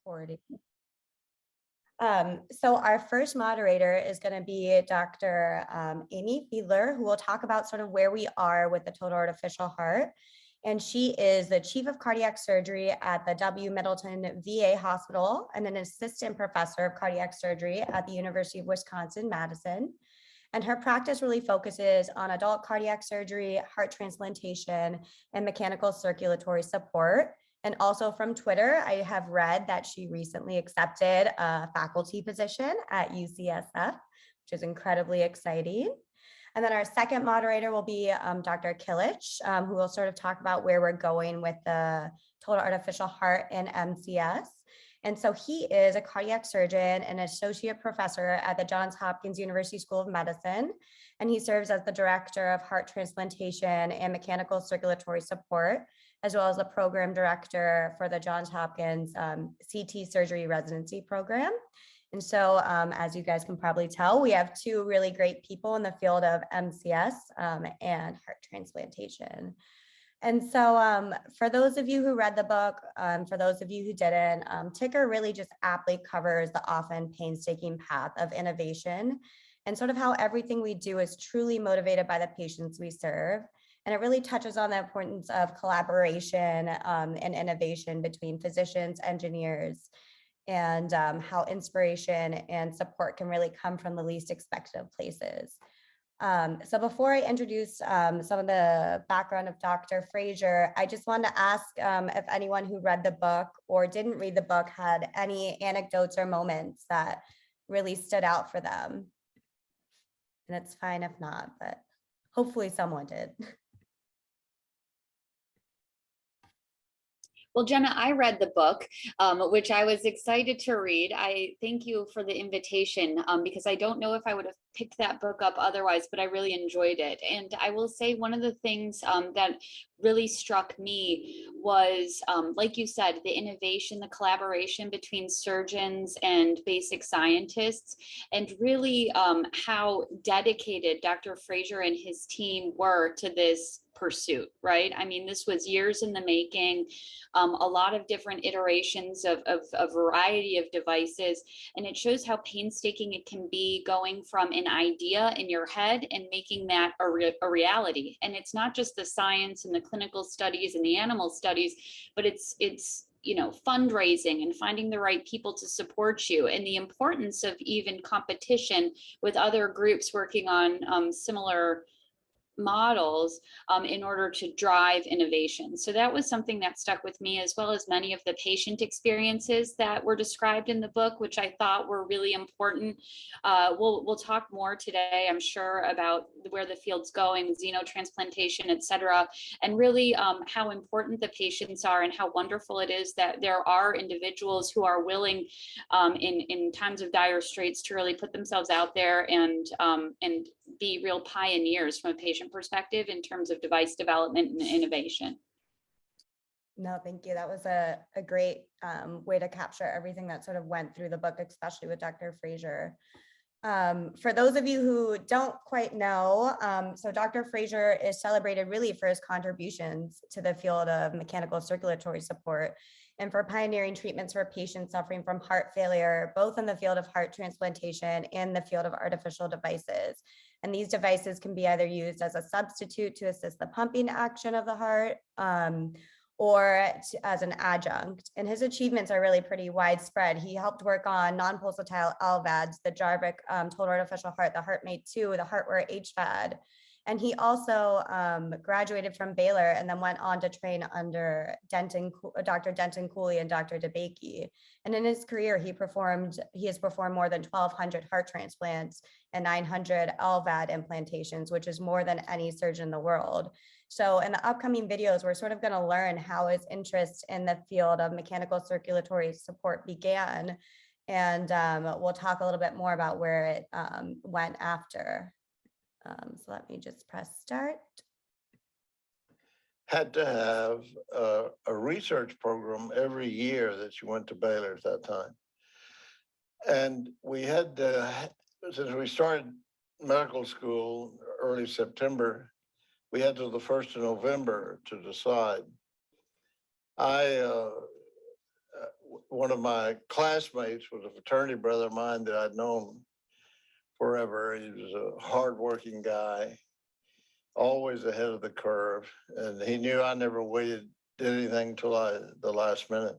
recording. So our first moderator is going to be Dr. Amy Fiedler, who will talk about sort of where we are with the total artificial heart. And she is the chief of cardiac surgery at the W. Middleton VA Hospital and an assistant professor of cardiac surgery at the University of Wisconsin, Madison. And her practice really focuses on adult cardiac surgery, heart transplantation, and mechanical circulatory support. And also from Twitter, I have read that she recently accepted a faculty position at UCSF, which is incredibly exciting. And then our second moderator will be Dr. Kilic, who will sort of talk about where we're going with the total artificial heart and MCS. And so he is a cardiac surgeon and associate professor at the Johns Hopkins University School of Medicine. And he serves as the director of heart transplantation and mechanical circulatory support, as well as the program director for the Johns Hopkins CT surgery residency program. And so as you guys can probably tell, we have two really great people in the field of MCS and heart transplantation. And so for those of you who read the book, for those of you who didn't, Ticker really just aptly covers the often painstaking path of innovation and sort of how everything we do is truly motivated by the patients we serve. And it really touches on the importance of collaboration and innovation between physicians, engineers, and how inspiration and support can really come from the least expected of places. So before I introduce some of the background of Dr. Frazier, I just wanted to ask if anyone who read the book or didn't read the book had any anecdotes or moments that really stood out for them. And it's fine if not, but hopefully someone did. Well, Jenna, I read the book, which I was excited to read. I thank you for the invitation because I don't know if I would have picked that book up otherwise, but I really enjoyed it. And I will say one of the things that really struck me was, like you said, the innovation, the collaboration between surgeons and basic scientists, and really how dedicated Dr. Frazier and his team were to this pursuit, right? I mean, this was years in the making, a lot of different iterations of a variety of devices, and it shows how painstaking it can be going from an idea in your head and making that a reality. And it's not just the science and the clinical studies and the animal studies, but it's you know, fundraising and finding the right people to support you, and the importance of even competition with other groups working on similar models in order to drive innovation. So that was something that stuck with me, as well as many of the patient experiences that were described in the book, which I thought were really important. We'll talk more today, I'm sure, about where the field's going, xenotransplantation, et cetera, and really how important the patients are and how wonderful it is that there are individuals who are willing in times of dire straits to really put themselves out there and be real pioneers from a patient perspective in terms of device development and innovation. No, thank you. That was a great way to capture everything that sort of went through the book, especially with Dr. Frazier. For those of you who don't quite know, so Dr. Frazier is celebrated really for his contributions to the field of mechanical circulatory support and for pioneering treatments for patients suffering from heart failure, both in the field of heart transplantation and the field of artificial devices. And these devices can be either used as a substitute to assist the pumping action of the heart or as an adjunct. And his achievements are really pretty widespread. He helped work on non-pulsatile LVADs, the Jarvik total artificial heart, the HeartMate 2, the HeartWare HVAD. And he also graduated from Baylor and then went on to train under Dr. Denton Cooley and Dr. DeBakey. And in his career, he has performed more than 1,200 heart transplants and 900 LVAD implantations, which is more than any surgeon in the world. So in the upcoming videos, we're sort of going to learn how his interest in the field of mechanical circulatory support began. And we'll talk a little bit more about where it went after. So let me just press start. Had to have a research program every year that you went to Baylor at that time. And we had, since we started medical school early September, we had till the 1st of November to decide. one of my classmates was a fraternity brother of mine that I'd known forever. He was a hardworking guy, always ahead of the curve. And he knew I never did anything till the last minute.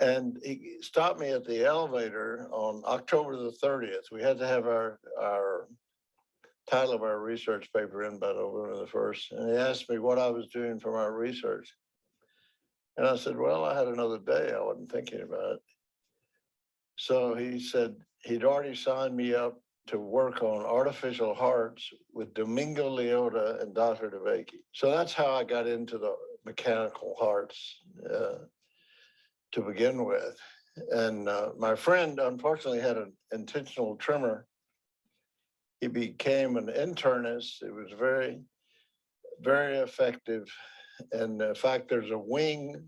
And he stopped me at the elevator on October the 30th. We had to have our title of our research paper in by November the 1st. And he asked me what I was doing for my research. And I said, well, I had another day. I wasn't thinking about it. So he said he'd already signed me up to work on artificial hearts with Domingo Leota and Dr. DeBakey. So that's how I got into the mechanical hearts to begin with. And my friend unfortunately had an intentional tremor. He became an internist. It was very, very effective. And in fact, there's a wing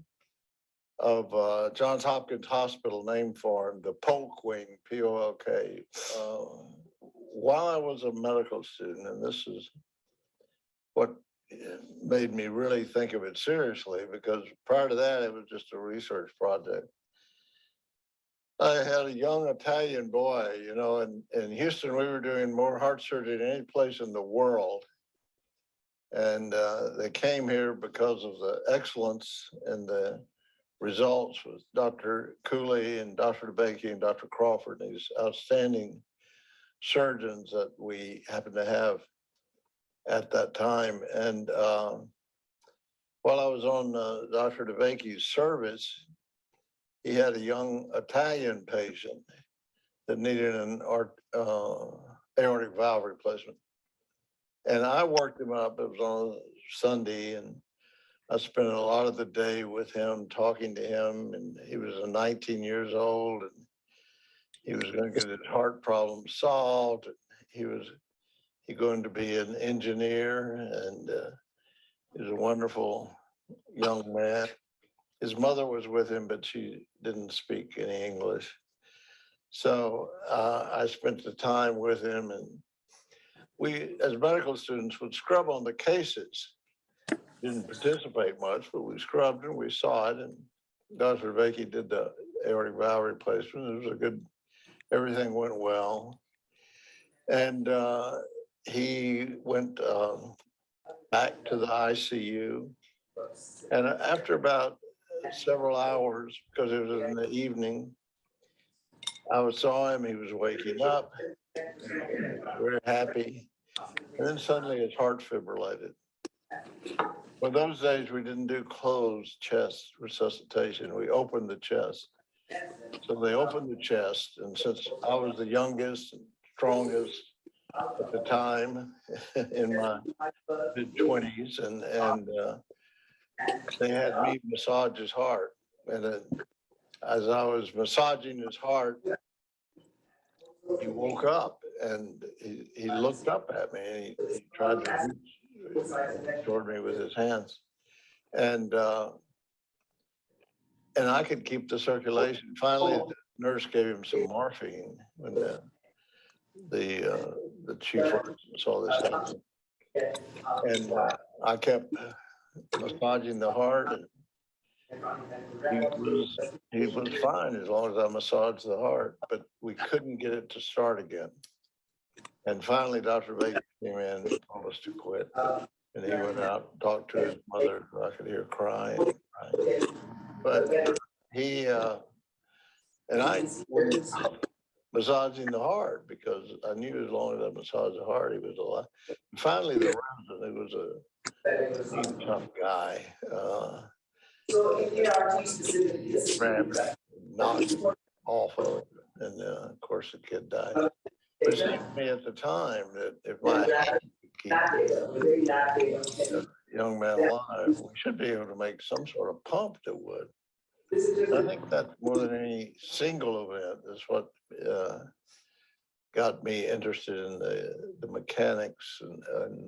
of Johns Hopkins Hospital named for him, the Polk wing, P-O-L-K. While I was a medical student, and this is what made me really think of it seriously, because prior to that, it was just a research project. I had a young Italian boy, you know, in Houston, we were doing more heart surgery than any place in the world. And they came here because of the excellence and the results with Dr. Cooley and Dr. DeBakey and Dr. Crawford, these outstanding surgeons that we happened to have at that time. And while I was on Dr. DeBakey's service, he had a young Italian patient that needed an aortic valve replacement. And I worked him up. It was on a Sunday, and I spent a lot of the day with him, talking to him. And he was 19 years old, and he was going to get his heart problem solved. He going to be an engineer, and he was a wonderful young man. His mother was with him, but she didn't speak any English. So I spent the time with him, and we, as medical students, would scrub on the cases. Didn't participate much, but we scrubbed and we saw it. And Dr. DeBakey did the aortic valve replacement. It was a good, everything went well. And he went back to the ICU. And after about several hours, because it was in the evening, I saw him, he was waking up, very happy. And then suddenly his heart fibrillated. Well, those days we didn't do closed chest resuscitation. We opened the chest. So they opened the chest. And since I was the youngest and strongest at the time in my mid-20s, and they had me massage his heart. And as I was massaging his heart, he woke up and he looked up at me, and he tried to reach toward me with his hands. And I could keep the circulation. Finally, the nurse gave him some morphine when the chief saw this happen. And I kept massaging the heart, and he was fine as long as I massaged the heart, but we couldn't get it to start again. And finally, Dr. Baker came in and told us to quit. And he went out and talked to his mother, who I could hear crying. But he, and I wouldn't stop massaging the heart, because I knew as long as I massaged the heart, he was alive. And finally, the resident, who was a tough guy, knocked off of it, and of course the kid died. But it seemed to me at the time that if my hand could keep a young man alive, we should be able to make some sort of pump that would. And I think that more than any single event is what got me interested in the mechanics and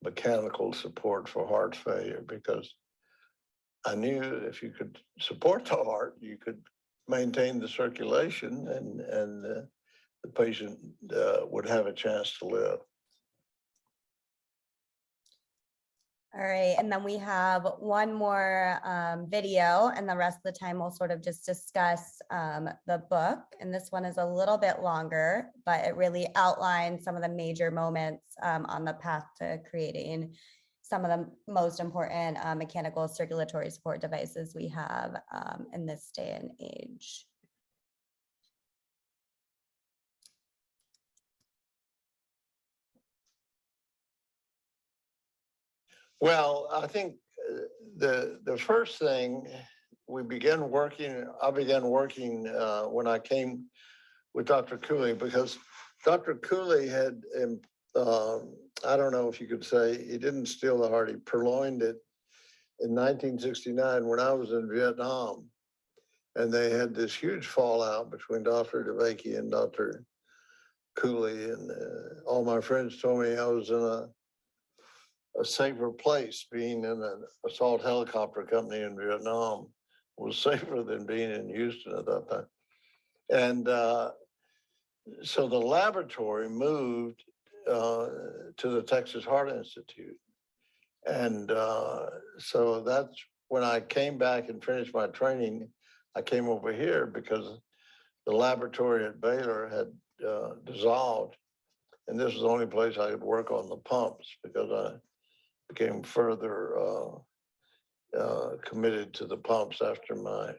mechanical support for heart failure, because I knew if you could support the heart, you could maintain the circulation, and the patient would have a chance to live. All right, and then we have one more video, and the rest of the time we'll sort of just discuss the book. And this one is a little bit longer, but it really outlines some of the major moments on the path to creating some of the most important mechanical circulatory support devices we have in this day and age. Well, I think the first thing I began working when I came with Dr. Cooley, because Dr. Cooley had, I don't know if you could say, he didn't steal the heart, he purloined it in 1969 when I was in Vietnam. And they had this huge fallout between Dr. DeBakey and Dr. Cooley. And all my friends told me I was in a safer place. Being in an assault helicopter company in Vietnam was safer than being in Houston at that time. And so the laboratory moved to the Texas Heart Institute. And so that's when I came back and finished my training. I came over here because the laboratory at Baylor had dissolved. And this was the only place I could work on the pumps, because I became further committed to the pumps after my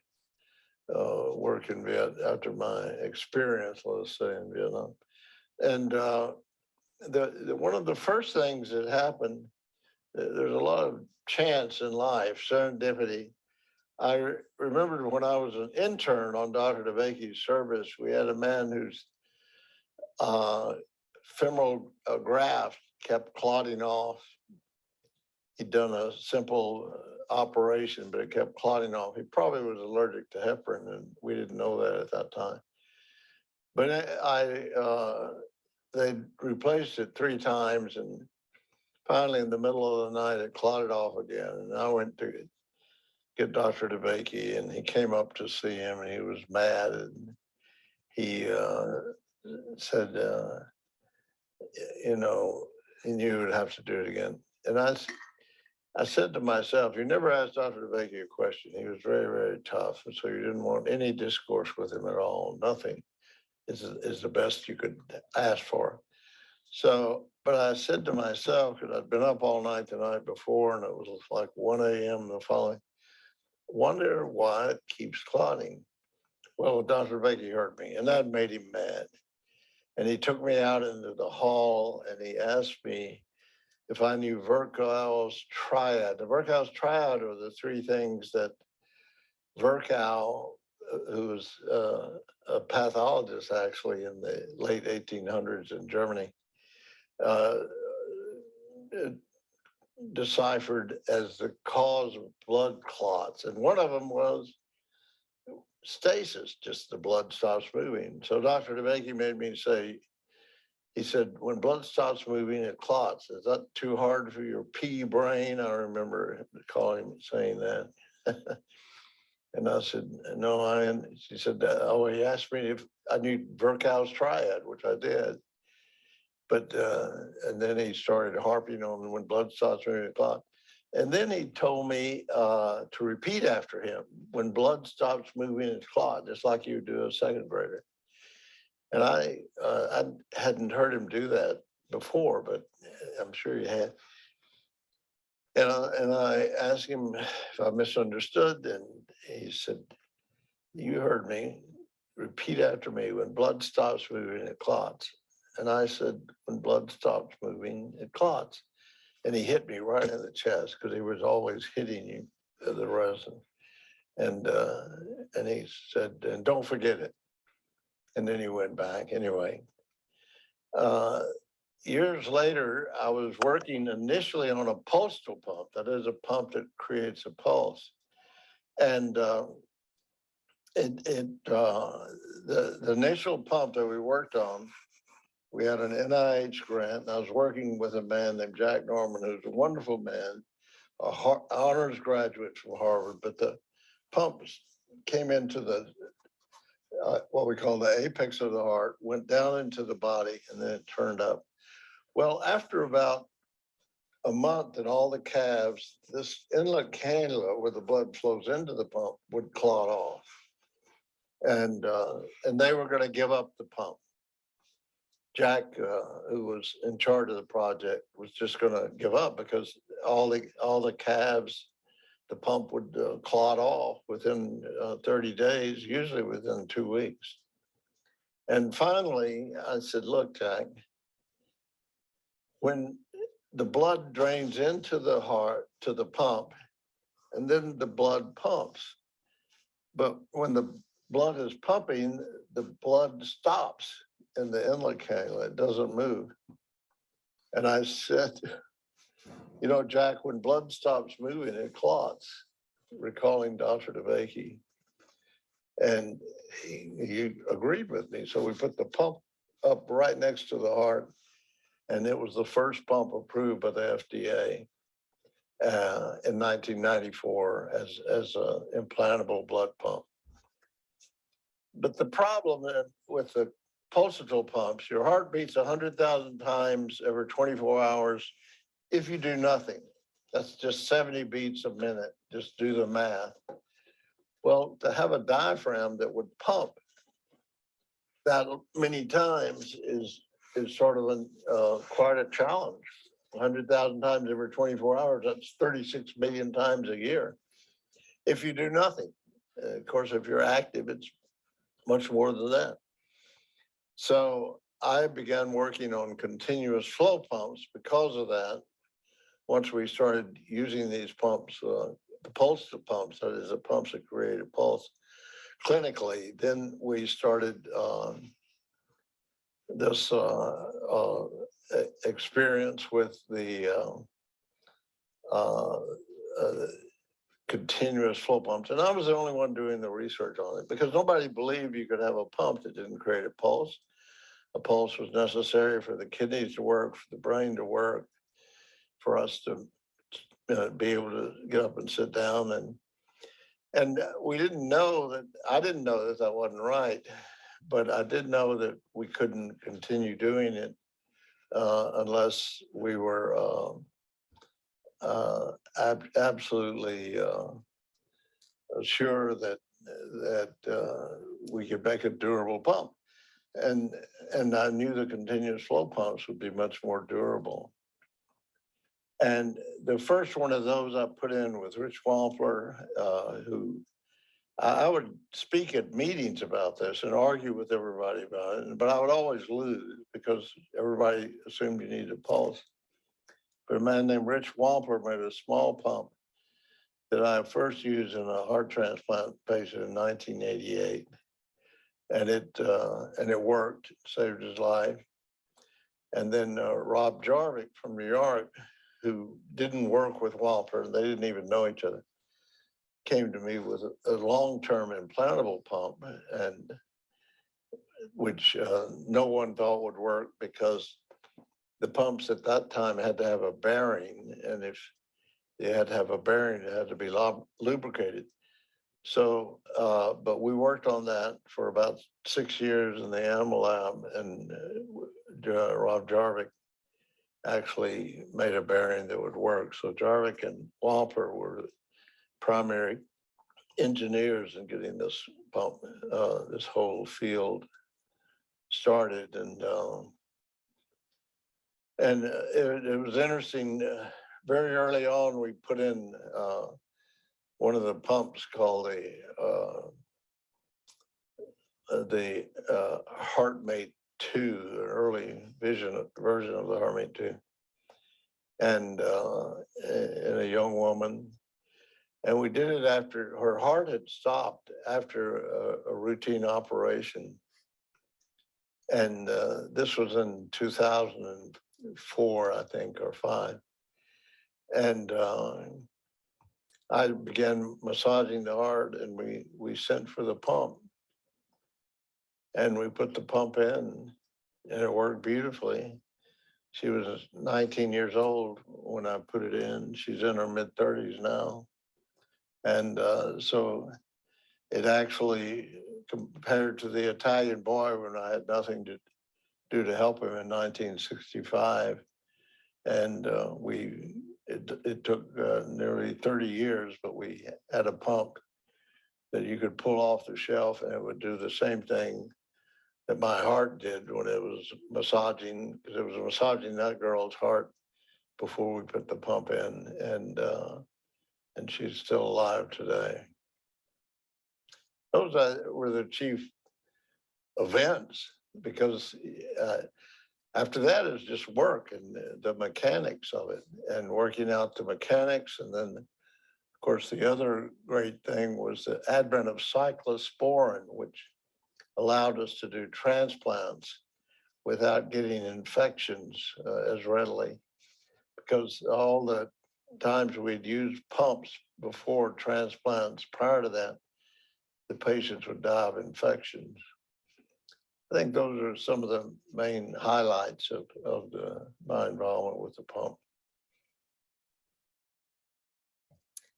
work in after my experience, let's say, in Vietnam. And one of the first things that happened, there's a lot of chance in life, serendipity. I remembered when I was an intern on Dr. DeBakey's service, we had a man whose femoral graft kept clotting off. He'd done a simple operation, but it kept clotting off. He probably was allergic to heparin, and we didn't know that at that time. But they replaced it 3 times, and finally in the middle of the night, it clotted off again. And I went to get Dr. DeBakey, and he came up to see him, and he was mad, and he said, you know, he knew he would have to do it again. And I said to myself, you never asked Dr. DeBakey a question. He was very, very tough. And so you didn't want any discourse with him at all. Nothing is the best you could ask for. So, but I said to myself, because I'd been up all night the night before, and it was like 1 a.m. the following, wonder why it keeps clotting. Well, Dr. DeBakey heard me, and that made him mad. And he took me out into the hall, and he asked me if I knew Virchow's triad. The Virchow's triad are the 3 things that Virchow, who was a pathologist actually in the late 1800s in Germany, deciphered as the cause of blood clots. And one of them was stasis, just the blood stops moving. So Dr. DeBakey made me say, he said, when blood stops moving, it clots. Is that too hard for your pea brain? I remember calling him saying that. And I said, no, she said, oh, he asked me if I knew Virchow's triad, which I did. But, and then he started harping on when blood stops moving, it clots. And then he told me to repeat after him, when blood stops moving, it clots, just like you do a second grader. And I hadn't heard him do that before, but I'm sure he had. And I asked him if I misunderstood, and he said, you heard me, repeat after me, when blood stops moving, it clots. And I said, when blood stops moving, it clots. And he hit me right in the chest, because he was always hitting you, the resin. And he said, and don't forget it. And then he went back anyway. Years later, I was working initially on a pulsal pump. That is a pump that creates a pulse. And the initial pump that we worked on, we had an NIH grant, and I was working with a man named Jack Norman, who's a wonderful man, an honors graduate from Harvard, but the pumps came into the what we call the apex of the heart, went down into the body, and then it turned up. Well, after about a month and all the calves, this inlet cannula where the blood flows into the pump would clot off. And they were going to give up the pump. Jack, who was in charge of the project, was just going to give up because all the calves, the pump would clot off within 30 days, usually within 2 weeks. And finally, I said, look, Jack, when the blood drains into the heart, to the pump, and then the blood pumps. But when the blood is pumping, the blood stops in the inlet cannula. It doesn't move. And I said, you know, Jack, when blood stops moving, it clots, recalling Dr. DeBakey. And he agreed with me. So we put the pump up right next to the heart, and it was the first pump approved by the FDA in 1994 as an implantable blood pump. But the problem with the pulsatile pumps, your heart beats 100,000 times every 24 hours if you do nothing. That's just 70 beats a minute. Just do the math. Well, to have a diaphragm that would pump that many times is sort of quite a challenge. 100,000 times every 24 hours, that's 36 million times a year. If you do nothing, of course, if you're active, it's much more than that. So I began working on continuous flow pumps because of that. Once we started using these pumps, the pulse pumps, that is the pumps that create a pulse clinically, then we started this experience with the continuous flow pumps. And I was the only one doing the research on it because nobody believed you could have a pump that didn't create a pulse. A pulse was necessary for the kidneys to work, for the brain to work, for us to be able to get up and sit down. And we didn't know that, I didn't know that that wasn't right, but I did know that we couldn't continue doing it unless we were absolutely sure that we could make a durable pump. And I knew the continuous flow pumps would be much more durable. And the first one of those I put in with Rich Wampler, who I would speak at meetings about this and argue with everybody about it, but I would always lose because everybody assumed you needed a pulse. But a man named Rich Wampler made a small pump that I first used in a heart transplant patient in 1988. And it worked, saved his life. And then Rob Jarvik from New York, who didn't work with Wampler, they didn't even know each other, came to me with a long-term implantable pump, and which no one thought would work because the pumps at that time had to have a bearing, and if they had to have a bearing, it had to be lubricated. So, but we worked on that for about 6 years in the animal lab, and Rob Jarvik actually made a bearing that would work. So Jarvik and Wampler were the primary engineers in getting this pump, this whole field started. And it was interesting. Very early on, we put in one of the pumps called the HeartMate 2, an early version of the HeartMate 2, and in a young woman. And we did it after her heart had stopped after a routine operation. And this was in 2004, I think, or 5. And I began massaging the heart, and we sent for the pump. And we put the pump in, and it worked beautifully. She was 19 years old when I put it in. She's in her mid-30s now. And so it actually, compared to the Italian boy when I had nothing to do to help him in 1965, and we it took nearly 30 years, but we had a pump that you could pull off the shelf and it would do the same thing that my heart did when it was massaging, because it was massaging that girl's heart before we put the pump in, and she's still alive today. Those were the chief events, because after that is just work and the mechanics of it and working out the mechanics. And then, of course, the other great thing was the advent of cyclosporin, which allowed us to do transplants without getting infections as readily, because all the times we'd used pumps before transplants, prior to that, the patients would die of infections. I think those are some of the main highlights of my involvement with the pump.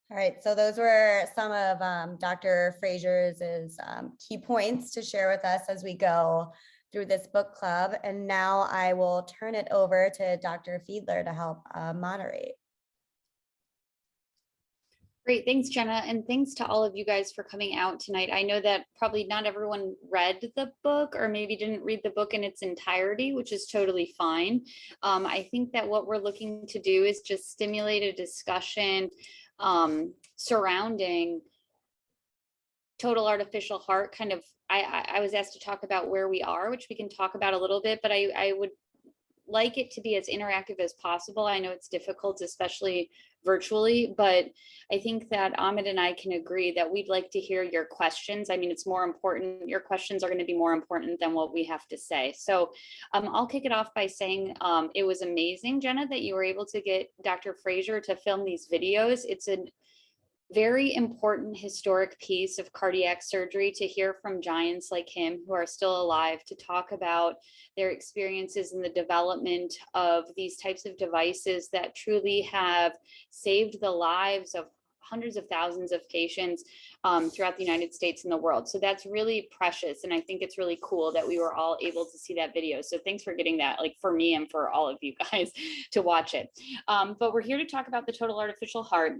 All right, so those were some of Dr. Frazier's key points to share with us as we go through this book club. And now I will turn it over to Dr. Fiedler to help moderate. Great, thanks, Jenna, and thanks to all of you guys for coming out tonight. I know that probably not everyone read the book or maybe didn't read the book in its entirety, which is totally fine. I think that what we're looking to do is just stimulate a discussion surrounding total artificial heart. Kind of, I was asked to talk about where we are, which we can talk about a little bit, but I would like it to be as interactive as possible. I know it's difficult, especially virtually, but I think that Ahmet and I can agree that we'd like to hear your questions. I mean, it's more important. Your questions are going to be more important than what we have to say. So I'll kick it off by saying it was amazing, Jenna, that you were able to get Dr. Frazier to film these videos. It's a very important historic piece of cardiac surgery to hear from giants like him who are still alive, to talk about their experiences in the development of these types of devices that truly have saved the lives of hundreds of thousands of patients throughout the United States and the world. So that's really precious. And I think it's really cool that we were all able to see that video. So thanks for getting that, like, for me and for all of you guys to watch it. But we're here to talk about the total artificial heart.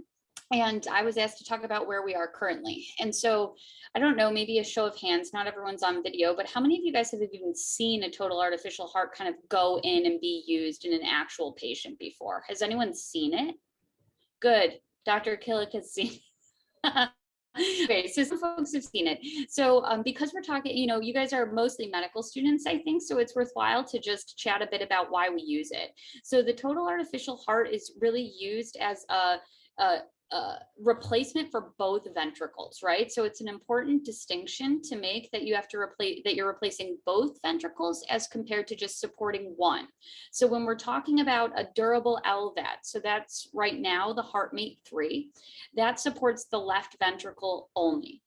And I was asked to talk about where we are currently. And so I don't know, maybe a show of hands, not everyone's on video, but how many of you guys have even seen a total artificial heart kind of go in and be used in an actual patient before? Has anyone seen it? Good. Dr. Kilic has seen it. Okay, so some folks have seen it. So because we're talking, you know, you guys are mostly medical students, I think, so it's worthwhile to just chat a bit about why we use it. So the total artificial heart is really used as a replacement for both ventricles, right? So it's an important distinction to make, that you have to replace, that you're replacing both ventricles as compared to just supporting one. So when we're talking about a durable Lvad, so that's right now the HeartMate 3, that supports the left ventricle only.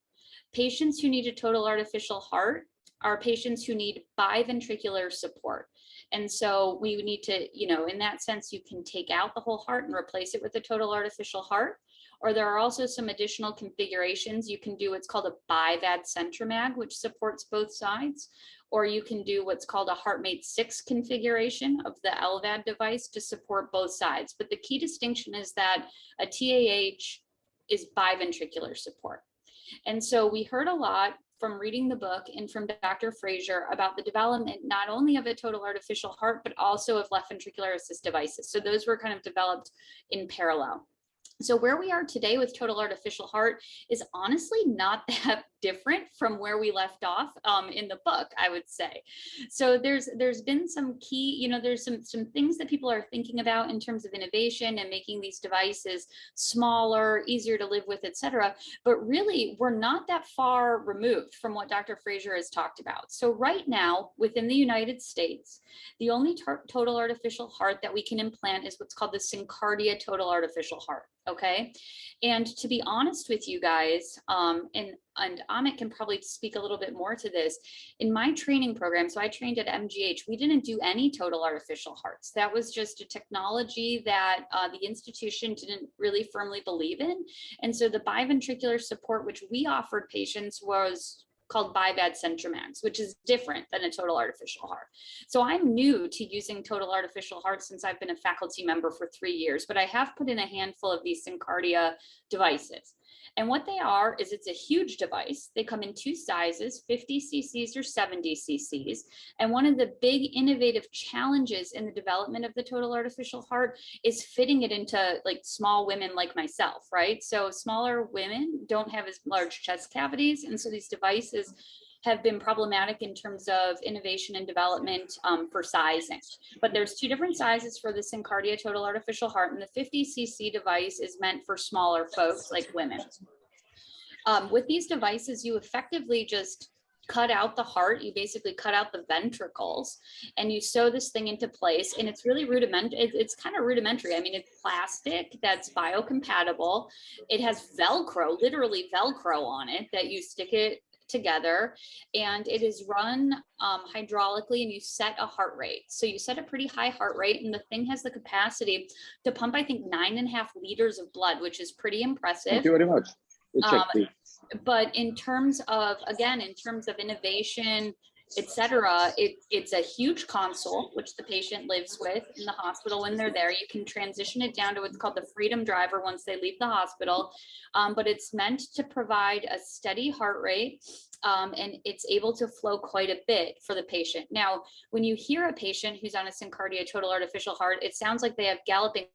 Patients who need a total artificial heart are patients who need biventricular support. And so we need to, you know, in that sense, you can take out the whole heart and replace it with a total artificial heart. Or there are also some additional configurations. You can do what's called a BiVAD centromag, which supports both sides. Or you can do what's called a HeartMate 6 configuration of the Lvad device to support both sides. But the key distinction is that a TAH is biventricular support. And so we heard a lot from reading the book and from Dr. Frazier about the development not only of a total artificial heart, but also of left ventricular assist devices. So those were kind of developed in parallel. So where we are today with total artificial heart is honestly not that different from where we left off in the book, I would say. So there's been some key, you know, there's some things that people are thinking about in terms of innovation and making these devices smaller, easier to live with, et cetera. But really, we're not that far removed from what Dr. Frazier has talked about. So right now, within the United States, the only total artificial heart that we can implant is what's called the Syncardia total artificial heart. Okay. And to be honest with you guys, and Ahmet can probably speak a little bit more to this, in my training program, so I trained at MGH, we didn't do any total artificial hearts. That was just a technology that the institution didn't really firmly believe in. And so the biventricular support, which we offered patients, was called Lvad Centromax, which is different than a total artificial heart. So I'm new to using total artificial heart since I've been a faculty member for 3 years, but I have put in a handful of these Syncardia devices. And what they are is it's a huge device. They come in 2 sizes, 50 cc's or 70 cc's. And one of the big innovative challenges in the development of the total artificial heart is fitting it into like small women like myself, right? So smaller women don't have as large chest cavities. And so these devices have been problematic in terms of innovation and development for sizing. But there's 2 different sizes for the Syncardia total artificial heart, and the 50 cc device is meant for smaller folks like women. With these devices, you effectively just cut out the heart. You basically cut out the ventricles and you sew this thing into place. And it's really rudimentary. It's kind of rudimentary. I mean, it's plastic that's biocompatible. It has Velcro, literally Velcro on it that you stick it together, and it is run hydraulically, and you set a heart rate. So you set a pretty high heart rate, and the thing has the capacity to pump, I think, 9.5 liters of blood, which is pretty impressive. Thank you very much. But in terms of, again, in terms of innovation, etc., it's a huge console, which the patient lives with in the hospital when they're there. You can transition it down to what's called the Freedom Driver once they leave the hospital. But it's meant to provide a steady heart rate, and it's able to flow quite a bit for the patient. Now, when you hear a patient who's on a Syncardia total artificial heart, it sounds like they have galloping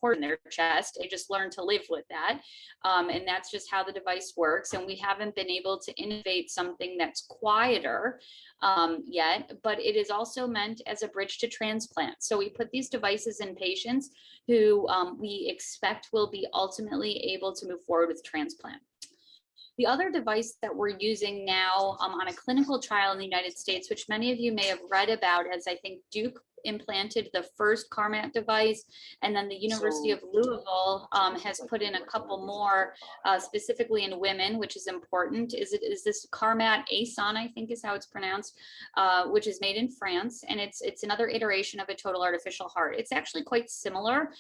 heart in their chest. They just learn to live with that. And that's just how the device works. And we haven't been able to innovate something that's quieter yet, but it is also meant as a bridge to transplant. So we put these devices in patients who we expect will be ultimately able to move forward with transplant. The other device that we're using now on a clinical trial in the United States, which many of you may have read about, as I think Duke implanted the first CARMAT device, and then the University of Louisville has put in a couple more, specifically in women, which is important. Is this CARMAT ASON, I think is how it's pronounced, which is made in France, and it's another iteration of a total artificial heart. It's actually quite similar.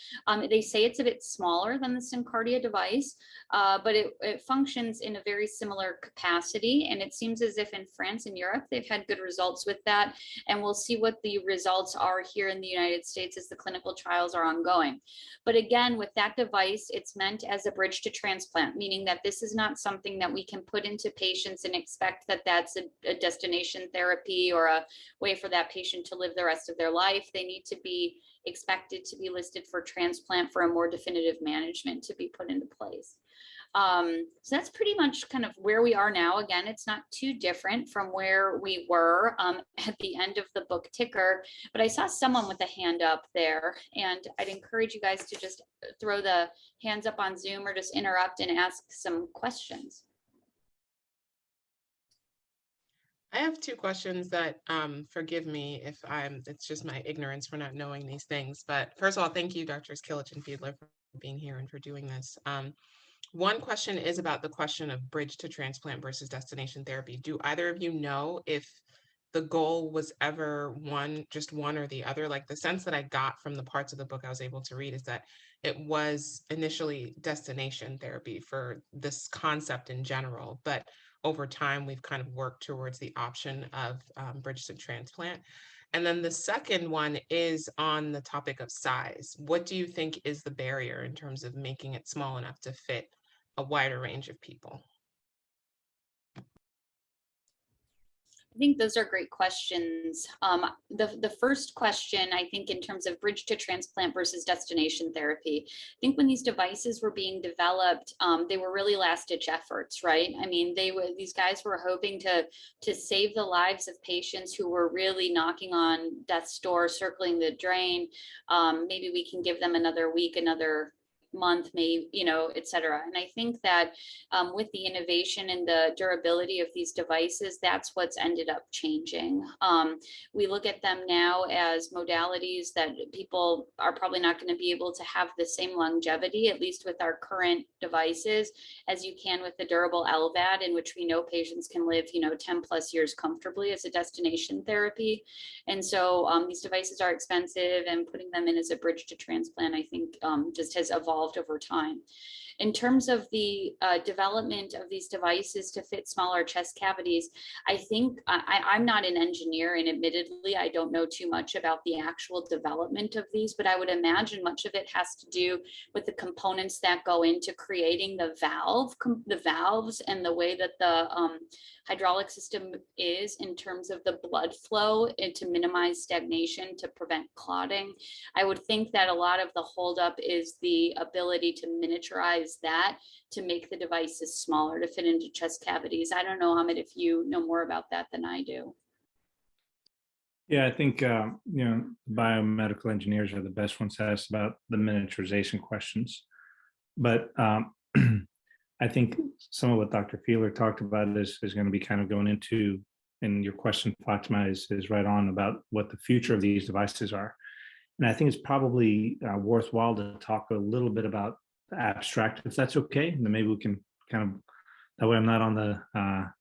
They say it's a bit smaller than the Syncardia device, but it functions in a very similar capacity, and it seems as if in France and Europe they've had good results with that, and we'll see what the results are here in the United States as the clinical trials are ongoing. But again, with that device, it's meant as a bridge to transplant, meaning that this is not something that we can put into patients and expect that that's a destination therapy or a way for that patient to live the rest of their life. They need to be expected to be listed for transplant for a more definitive management to be put into place. So that's pretty much kind of where we are now. Again, it's not too different from where we were at the end of the book ticker, but I saw someone with a hand up there, and I'd encourage you guys to just throw the hands up on Zoom or just interrupt and ask some questions. I have 2 questions that, forgive me if it's just my ignorance for not knowing these things. But first of all, thank you, Drs. Kilic and Fiedler, for being here and for doing this. One question is about the question of bridge to transplant versus destination therapy. Do either of you know if the goal was ever just one or the other? Like, the sense that I got from the parts of the book I was able to read is that it was initially destination therapy for this concept in general, but over time we've kind of worked towards the option of bridge to transplant. And then the second one is on the topic of size. What do you think is the barrier in terms of making it small enough to fit a wider range of people? I think those are great questions. The first question, I think, in terms of bridge to transplant versus destination therapy, I think when these devices were being developed, they were really last-ditch efforts, right? I mean, these guys were hoping to save the lives of patients who were really knocking on death's door, circling the drain. Maybe we can give them another week, another month, maybe, et cetera. And I think that with the innovation and the durability of these devices, that's what's ended up changing. We look at them now as modalities that people are probably not going to be able to have the same longevity, at least with our current devices, as you can with the durable Lvad, in which we know patients can live, 10 plus years comfortably as a destination therapy. And so these devices are expensive, and putting them in as a bridge to transplant, I think, just has evolved over time. In terms of the development of these devices to fit smaller chest cavities, I think I'm not an engineer, and admittedly, I don't know too much about the actual development of these, but I would imagine much of it has to do with the components that go into creating the valves and the way that the hydraulic system is in terms of the blood flow and to minimize stagnation to prevent clotting. I would think that a lot of the holdup is the ability to miniaturize that to make the devices smaller to fit into chest cavities. I don't know, Ahmet, if you know more about that than I do. Yeah, I think biomedical engineers are the best ones to ask about the miniaturization questions. But I think some of what Dr. Fiedler talked about is going to be kind of going into, and your question, Fatima, is right on about what the future of these devices are. And I think it's probably worthwhile to talk a little bit about the abstract, if that's okay. And then maybe we can kind of, that way I'm not on the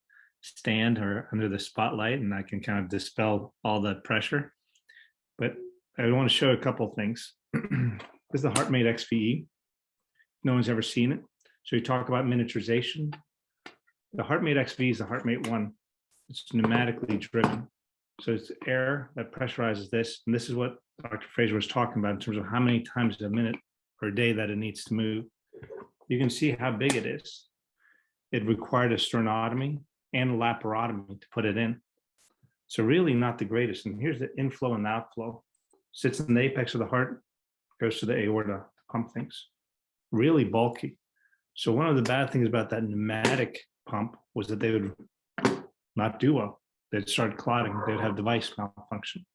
stand or under the spotlight, and I can kind of dispel all the pressure. But I want to show a couple of things. This is the HeartMate XVE. No one's ever seen it. So you talk about miniaturization. The HeartMate XVE is the HeartMate 1. It's pneumatically driven. So it's air that pressurizes this. And this is what Dr. Frazier was talking about in terms of how many times a minute or a day that it needs to move. You can see how big it is. It required a sternotomy and a laparotomy to put it in. So really not the greatest. And here's the inflow and outflow. Sits in the apex of the heart, goes to the aorta to pump things. Really bulky. So one of the bad things about that pneumatic pump was that they would not do well. They'd start clotting. They'd have device malfunction.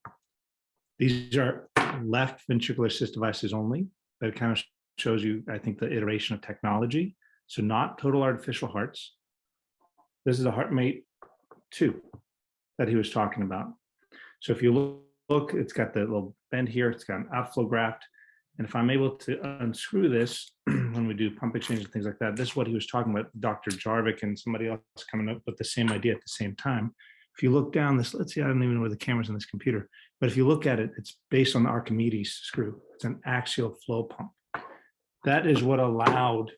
These are left ventricular assist devices only. That kind of shows you, I think, the iteration of technology. So not total artificial hearts. This is a HeartMate 2 that he was talking about. So if you look, it's got the little bend here. It's got an outflow graft. And if I'm able to unscrew this, when we do pump exchange and things like that, this is what he was talking about, Dr. Jarvik and somebody else coming up with the same idea at the same time. If you look down this, let's see, I don't even know where the camera's on this computer, but if you look at it, it's based on the Archimedes screw. It's an axial flow pump. That is what allowed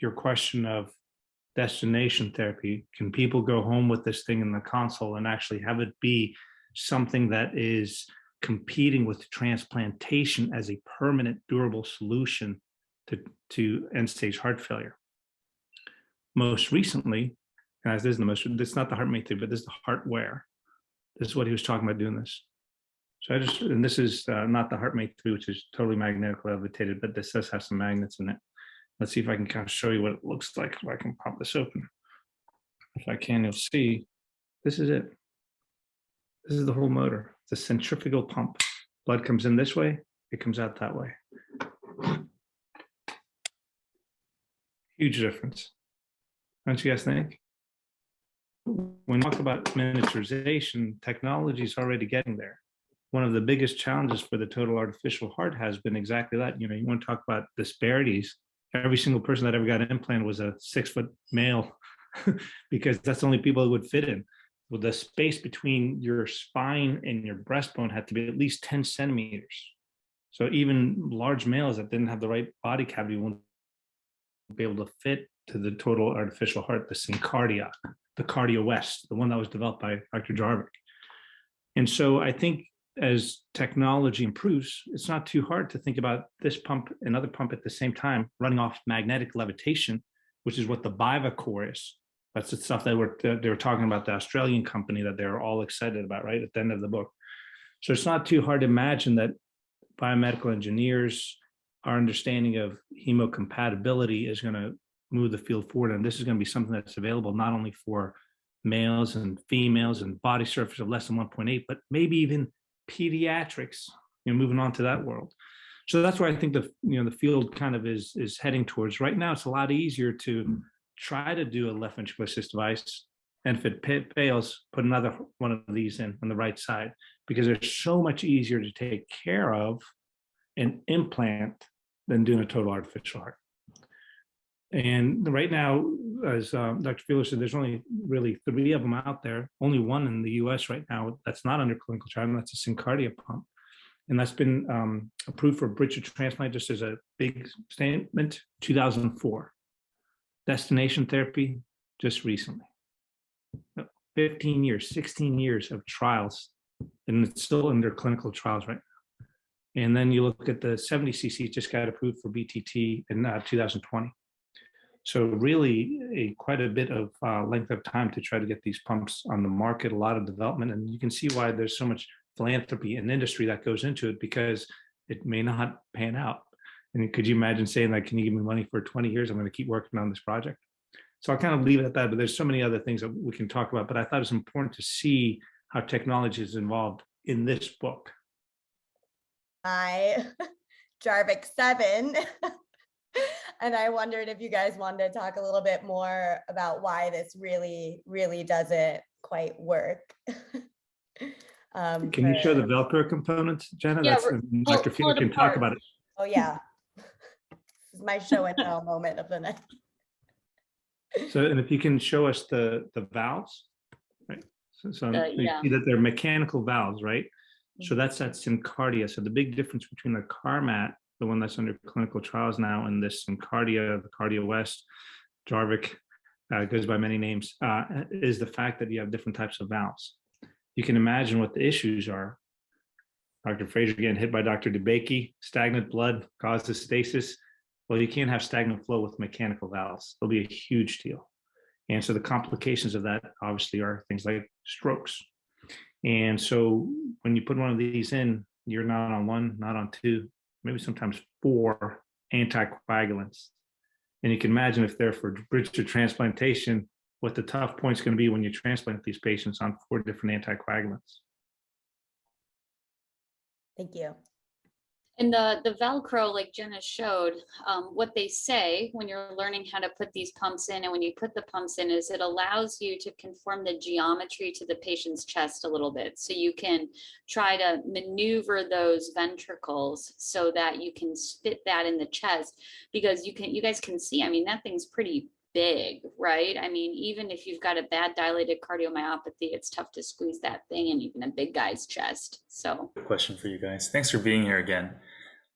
your question of destination therapy. Can people go home with this thing in the console and actually have it be something that is competing with transplantation as a permanent, durable solution to end-stage heart failure? Most recently, guys, this is not the HeartMate 3, but this is the HeartWare. This is what he was talking about doing this. So and this is not the HeartMate 3, which is totally magnetically levitated, but this does have some magnets in it. Let's see if I can kind of show you what it looks like. If I can pop this open. If I can, you'll see, this is it. This is the whole motor. It's a centrifugal pump. Blood comes in this way, it comes out that way. Huge difference. Don't you guys think? When we talk about miniaturization, technology is already getting there. One of the biggest challenges for the total artificial heart has been exactly that. You know, you want to talk about disparities. Every single person that ever got an implant was a 6-foot male because that's the only people it would fit in. Well, the space between your spine and your breastbone had to be at least 10 centimeters. So even large males that didn't have the right body cavity won't be able to fit to the total artificial heart, the Syncardia, the Cardio West, the one that was developed by Dr. Jarvik. And so I think as technology improves, it's not too hard to think about this pump, another pump at the same time, running off magnetic levitation, which is what the BIVA core is. That's the stuff that they were talking about, the Australian company that they're all excited about, right, at the end of the book. So it's not too hard to imagine that biomedical engineers, our understanding of hemocompatibility is going to move the field forward. And this is going to be something that's available not only for males and females and body surface of less than 1.8, but maybe even pediatrics, moving on to that world. So that's where I think the field kind of is heading towards. Right now, it's a lot easier to try to do a left ventricular assist device, and if it fails, put another one of these in on the right side, because they're so much easier to take care of and implant than doing a total artificial heart. And right now, as Dr. Fiedler said, there's only really 3 of them out there. Only one in the US right now that's not under clinical trial, and that's a Syncardia pump. And that's been approved for bridge transplant, just as a big statement, 2004. Destination therapy, just recently. 15 years, 16 years of trials, and it's still under clinical trials right now. And then you look at the 70 cc just got approved for BTT in 2020. So really quite a bit of length of time to try to get these pumps on the market, a lot of development. And you can see why there's so much philanthropy and industry that goes into it, because it may not pan out. And could you imagine saying, like, can you give me money for 20 years? I'm going to keep working on this project. So I'll kind of leave it at that, but there's so many other things that we can talk about. But I thought it was important to see how technology is involved in this book. Jarvik 7. And I wondered if you guys wanted to talk a little bit more about why this really, really doesn't quite work. Can you show the Velcro components, Jenna? Yeah, Dr. Fiedler can talk about it. Oh yeah, this is my show and tell moment of the night. So, and if you can show us the valves, right? So you yeah. see that they're mechanical valves, right? So that's that Syncardia. So the big difference between the Carmat, the one that's under clinical trials now, and this Syncardia, the Cardia West, Jarvik, goes by many names, is the fact that you have different types of valves. You can imagine what the issues are. Dr. Frazier getting hit by Dr. DeBakey, stagnant blood causes stasis. Well, you can't have stagnant flow with mechanical valves. It'll be a huge deal. And so the complications of that obviously are things like strokes. And so when you put one of these in, you're not on one, not on two, maybe sometimes 4 anticoagulants. And you can imagine if they're for bridge to transplantation, what the tough point's going to be when you transplant these patients on 4 different anticoagulants. Thank you. And the Velcro, like Jenna showed, what they say when you're learning how to put these pumps in and when you put the pumps in is it allows you to conform the geometry to the patient's chest a little bit. So you can try to maneuver those ventricles so that you can fit that in the chest, because you guys can see, I mean, that thing's pretty big, right? I mean, even if you've got a bad dilated cardiomyopathy, it's tough to squeeze that thing in even a big guy's chest. So question for you guys. Thanks for being here again.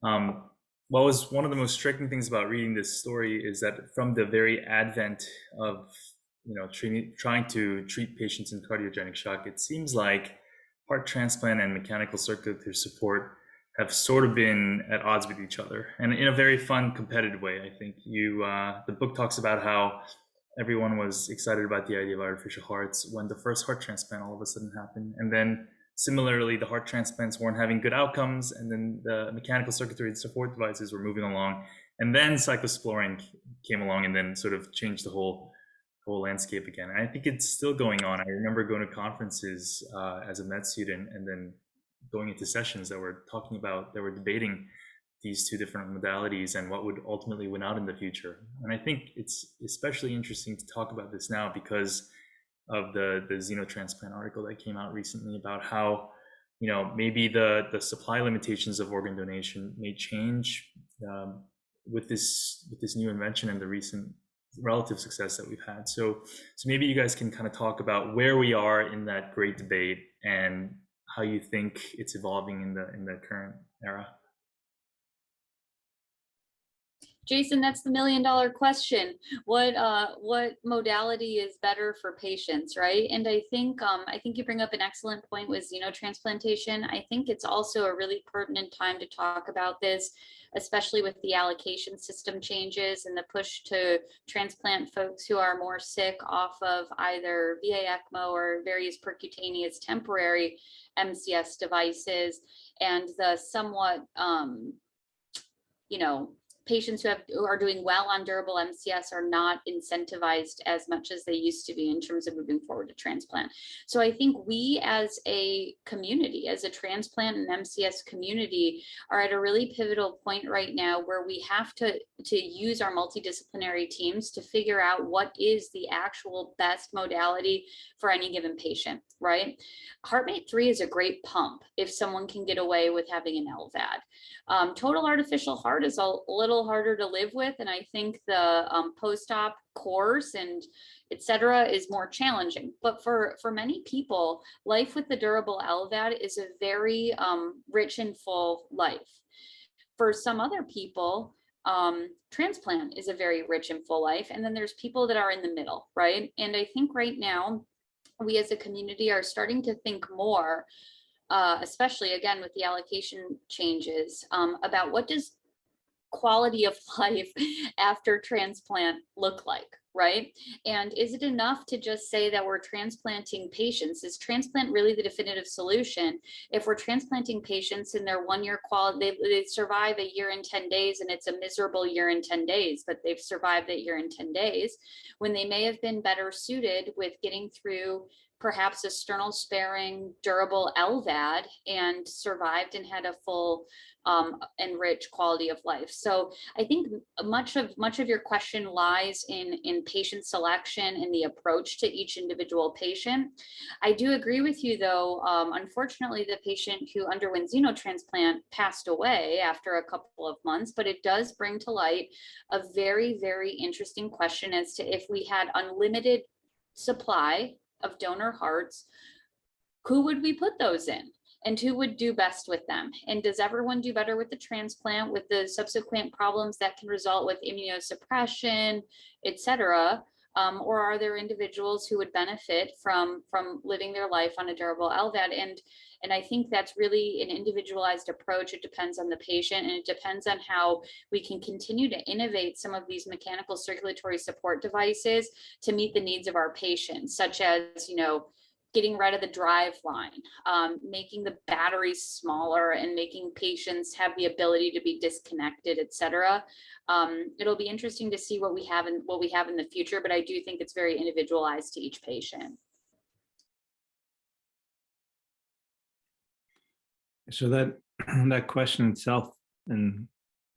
What was one of the most striking things about reading this story is that from the very advent of, trying to treat patients in cardiogenic shock, it seems like heart transplant and mechanical circulatory support have sort of been at odds with each other, and in a very fun, competitive way. I think the book talks about how everyone was excited about the idea of artificial hearts when the first heart transplant all of a sudden happened, and then similarly, the heart transplants weren't having good outcomes, and then the mechanical circulatory support devices were moving along, and then cyclosporine came along and then sort of changed the whole landscape again. And I think it's still going on. I remember going to conferences as a med student, and then going into sessions that were debating these 2 different modalities and what would ultimately win out in the future. And I think it's especially interesting to talk about this now because of the xenotransplant article that came out recently about how, maybe the supply limitations of organ donation may change with this new invention and the recent relative success that we've had. So maybe you guys can kind of talk about where we are in that great debate and how you think it's evolving in the current era. Jason, that's the $1 million question. What modality is better for patients, right? And I think you bring up an excellent point with xenotransplantation. I think it's also a really pertinent time to talk about this, especially with the allocation system changes and the push to transplant folks who are more sick off of either VA ECMO or various percutaneous temporary MCS devices, and the somewhat, patients who are doing well on durable MCS are not incentivized as much as they used to be in terms of moving forward to transplant. So I think we as a community, as a transplant and MCS community, are at a really pivotal point right now where we have to use our multidisciplinary teams to figure out what is the actual best modality for any given patient, right? HeartMate 3 is a great pump if someone can get away with having an LVAD. Total artificial heart is a little harder to live with, and I think the post-op course and etc. is more challenging. But for many people, life with the durable LVAD is a very rich and full life. For some other people, transplant is a very rich and full life. And then there's people that are in the middle, right? And I think right now, we as a community are starting to think more, especially again with the allocation changes, about what does quality of life after transplant look like, right? And is it enough to just say that we're transplanting patients? Is transplant really the definitive solution? If we're transplanting patients in their 1 year quality, they survive a year and 10 days and it's a miserable year and 10 days, but they've survived that year and 10 days when they may have been better suited with getting through perhaps a sternal sparing durable LVAD and survived and had a full and rich quality of life. So I think much of your question lies in patient selection and the approach to each individual patient. I do agree with you though, unfortunately the patient who underwent xenotransplant passed away after a couple of months, but it does bring to light a very, very interesting question as to if we had unlimited supply of donor hearts, who would we put those in? And who would do best with them? And does everyone do better with the transplant, with the subsequent problems that can result with immunosuppression, et cetera? Or are there individuals who would benefit from living their life on a durable LVAD? And I think that's really an individualized approach. It depends on the patient, and it depends on how we can continue to innovate some of these mechanical circulatory support devices to meet the needs of our patients, such as, getting rid of the drive line, making the batteries smaller and making patients have the ability to be disconnected, et cetera. It'll be interesting to see what we have in the future, but I do think it's very individualized to each patient. So that question itself, and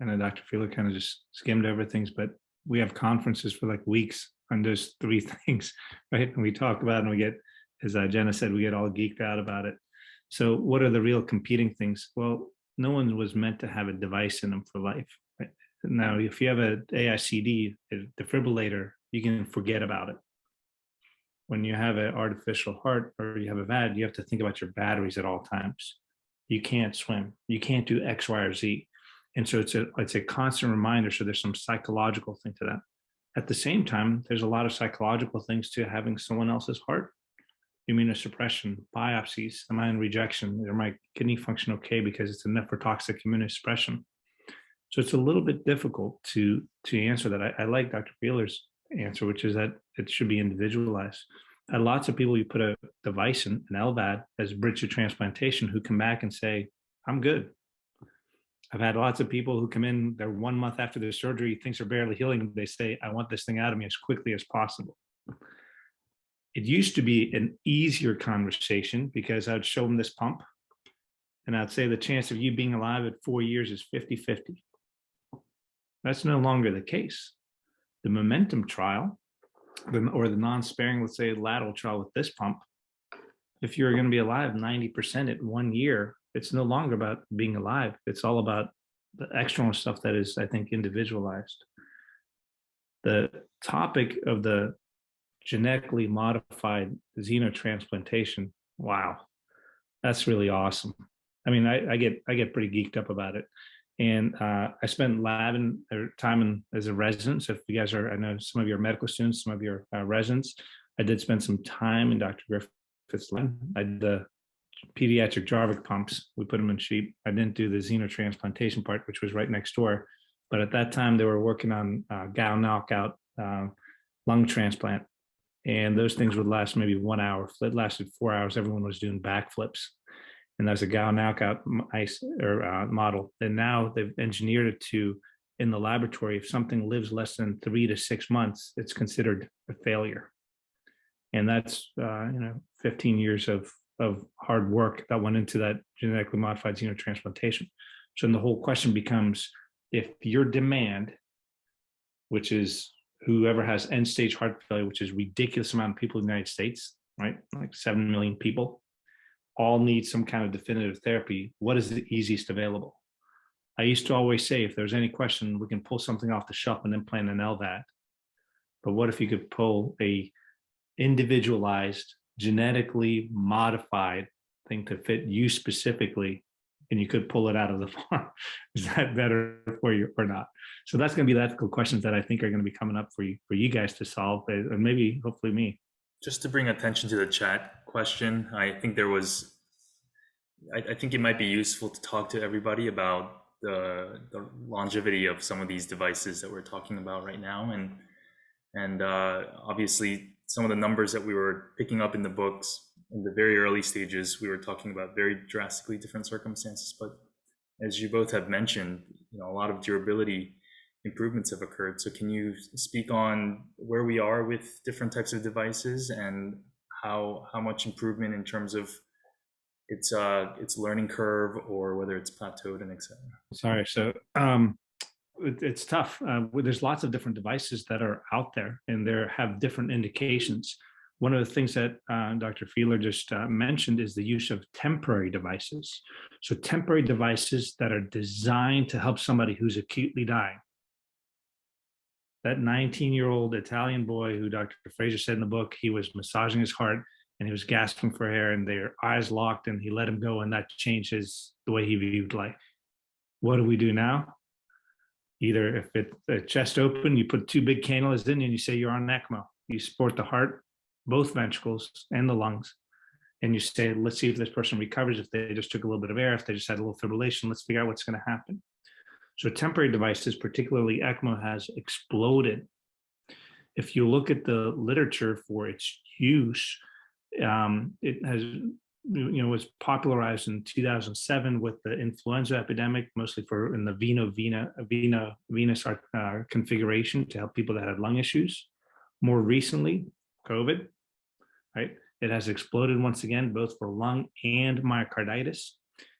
I know Dr. Fiedler kind of just skimmed over things, but we have conferences for like weeks on those three things, right? And we talk about it and we get, as Jenna said, we get all geeked out about it. So what are the real competing things? Well, no one was meant to have a device in them for life. Right? Now, if you have an AICD, a defibrillator, you can forget about it. When you have an artificial heart or you have a VAD, you have to think about your batteries at all times. You can't swim. You can't do X, Y, or Z. And so it's a constant reminder. So there's some psychological thing to that. At the same time, there's a lot of psychological things to having someone else's heart. Immunosuppression, biopsies, am I in rejection? Are my kidney function okay because it's a nephrotoxic immunosuppression? So it's a little bit difficult to answer that. I like Dr. Fiedler's answer, which is that it should be individualized. And lots of people, you put a device in, an LVAD, as bridge to transplantation, who come back and say, I'm good. I've had lots of people who come in, they're 1 month after their surgery, things are barely healing. They say, I want this thing out of me as quickly as possible. It used to be an easier conversation because I'd show them this pump and I'd say the chance of you being alive at 4 years is 50-50. That's no longer the case. The momentum trial, or the non-sparing, let's say lateral trial with this pump, if you're going to be alive 90% at 1 year, it's no longer about being alive. It's all about the external stuff that is, I think, individualized. The topic of the genetically modified xenotransplantation, wow, that's really awesome. I mean, I get pretty geeked up about it. And I spent time as a resident. So if you guys are, I know some of your medical students, some of your residents, I did spend some time in Dr. Griffith's lab. I did the pediatric Jarvik pumps. We put them in sheep. I didn't do the xenotransplantation part, which was right next door. But at that time, they were working on gow knockout lung transplant. And those things would last maybe 1 hour. It lasted 4 hours. Everyone was doing backflips. And that was a gow knockout model. And now they've engineered it to, in the laboratory, if something lives less than 3 to 6 months, it's considered a failure. And that's 15 years of hard work that went into that genetically modified xenotransplantation. So then the whole question becomes, if your demand, which is whoever has end stage heart failure, which is a ridiculous amount of people in the United States, right? Like 7 million people, all need some kind of definitive therapy. What is the easiest available? I used to always say, if there's any question, we can pull something off the shelf and implant an LVAD. But what if you could pull a individualized, genetically modified thing to fit you specifically and you could pull it out of the farm. Is that better for you or not? So that's going to be the ethical questions that I think are going to be coming up for you guys to solve, and maybe hopefully me. Just to bring attention to the chat question, I think I think it might be useful to talk to everybody about the longevity of some of these devices that we're talking about right now, and obviously some of the numbers that we were picking up in the books in the very early stages, we were talking about very drastically different circumstances. But as you both have mentioned, a lot of durability improvements have occurred. So can you speak on where we are with different types of devices and how much improvement in terms of its learning curve, or whether it's plateaued and etc. Sorry. So it's tough. There's lots of different devices that are out there, and they have different indications. One of the things that Dr. Fiedler just mentioned is the use of temporary devices. So temporary devices that are designed to help somebody who's acutely dying. That 19-year-old Italian boy who Dr. Frazier said in the book, he was massaging his heart and he was gasping for air and their eyes locked and he let him go, and that changed the way he viewed life. What do we do now? Either if it's a chest open, you put 2 big cannulas in and you say you're on ECMO. You support the heart, both ventricles and the lungs, and you say, let's see if this person recovers, if they just took a little bit of air, if they just had a little fibrillation, let's figure out what's going to happen. So temporary devices, particularly ECMO, has exploded. If you look at the literature for its use, it has, was popularized in 2007 with the influenza epidemic, mostly in the venous configuration to help people that had lung issues. More recently, COVID, right? It has exploded once again, both for lung and myocarditis.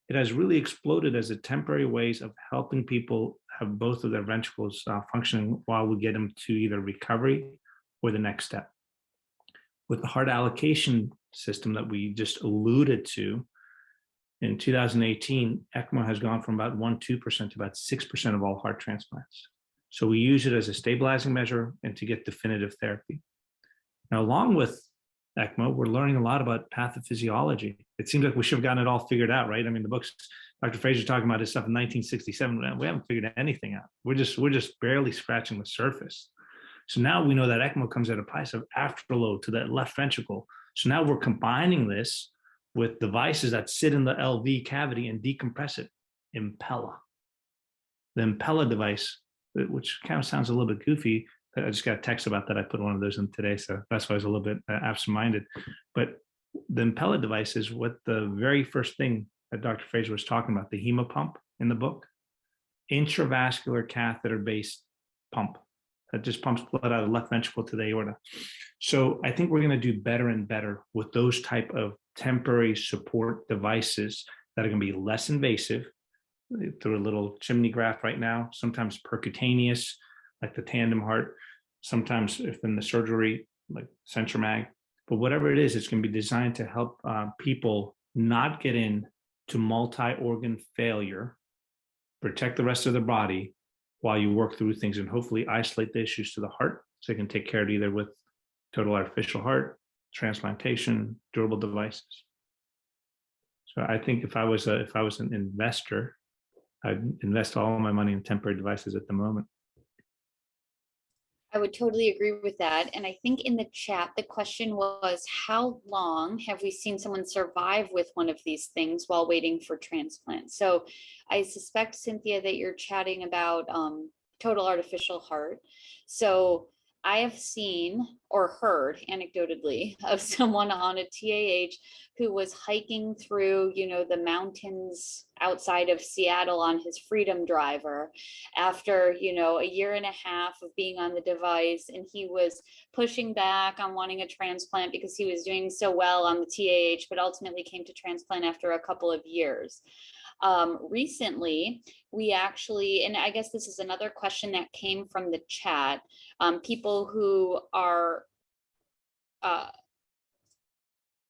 It has really exploded as a temporary ways of helping people have both of their ventricles functioning while we get them to either recovery or the next step. With the heart allocation system that we just alluded to, in 2018, ECMO has gone from about 1-2% to about 6% of all heart transplants. So we use it as a stabilizing measure and to get definitive therapy. Now, along with ECMO, we're learning a lot about pathophysiology. It seems like we should have gotten it all figured out, right? I mean, the books Dr. Frazier talking about his stuff in 1967, we haven't figured anything out. We're just barely scratching the surface. So now we know that ECMO comes at a price of afterload to that left ventricle. So now we're combining this with devices that sit in the LV cavity and decompress it. Impella. The Impella device, which kind of sounds a little bit goofy. I just got a text about that. I put one of those in today, so that's why I was a little bit absent-minded. But the Impella device is what the very first thing that Dr. Frazier was talking about, the hemopump in the book, intravascular catheter-based pump that just pumps blood out of the left ventricle to the aorta. So I think we're going to do better and better with those type of temporary support devices that are going to be less invasive, through a little chimney graft right now, sometimes percutaneous, like the tandem heart, sometimes if in the surgery, like CentraMag, but whatever it is, it's going to be designed to help people not get into multi-organ failure, protect the rest of the body while you work through things, and hopefully isolate the issues to the heart so you can take care of it either with total artificial heart, transplantation, durable devices. So I think if I was an investor, I'd invest all my money in temporary devices at the moment. I would totally agree with that. And I think in the chat, the question was, how long have we seen someone survive with one of these things while waiting for transplant? So I suspect, Cynthia, that you're chatting about total artificial heart. So I have seen or heard anecdotally of someone on a TAH who was hiking through, the mountains outside of Seattle on his Freedom Driver after, a year and a half of being on the device. And he was pushing back on wanting a transplant because he was doing so well on the TAH, but ultimately came to transplant after a couple of years. Recently, we actually, and I guess this is another question that came from the chat, people who are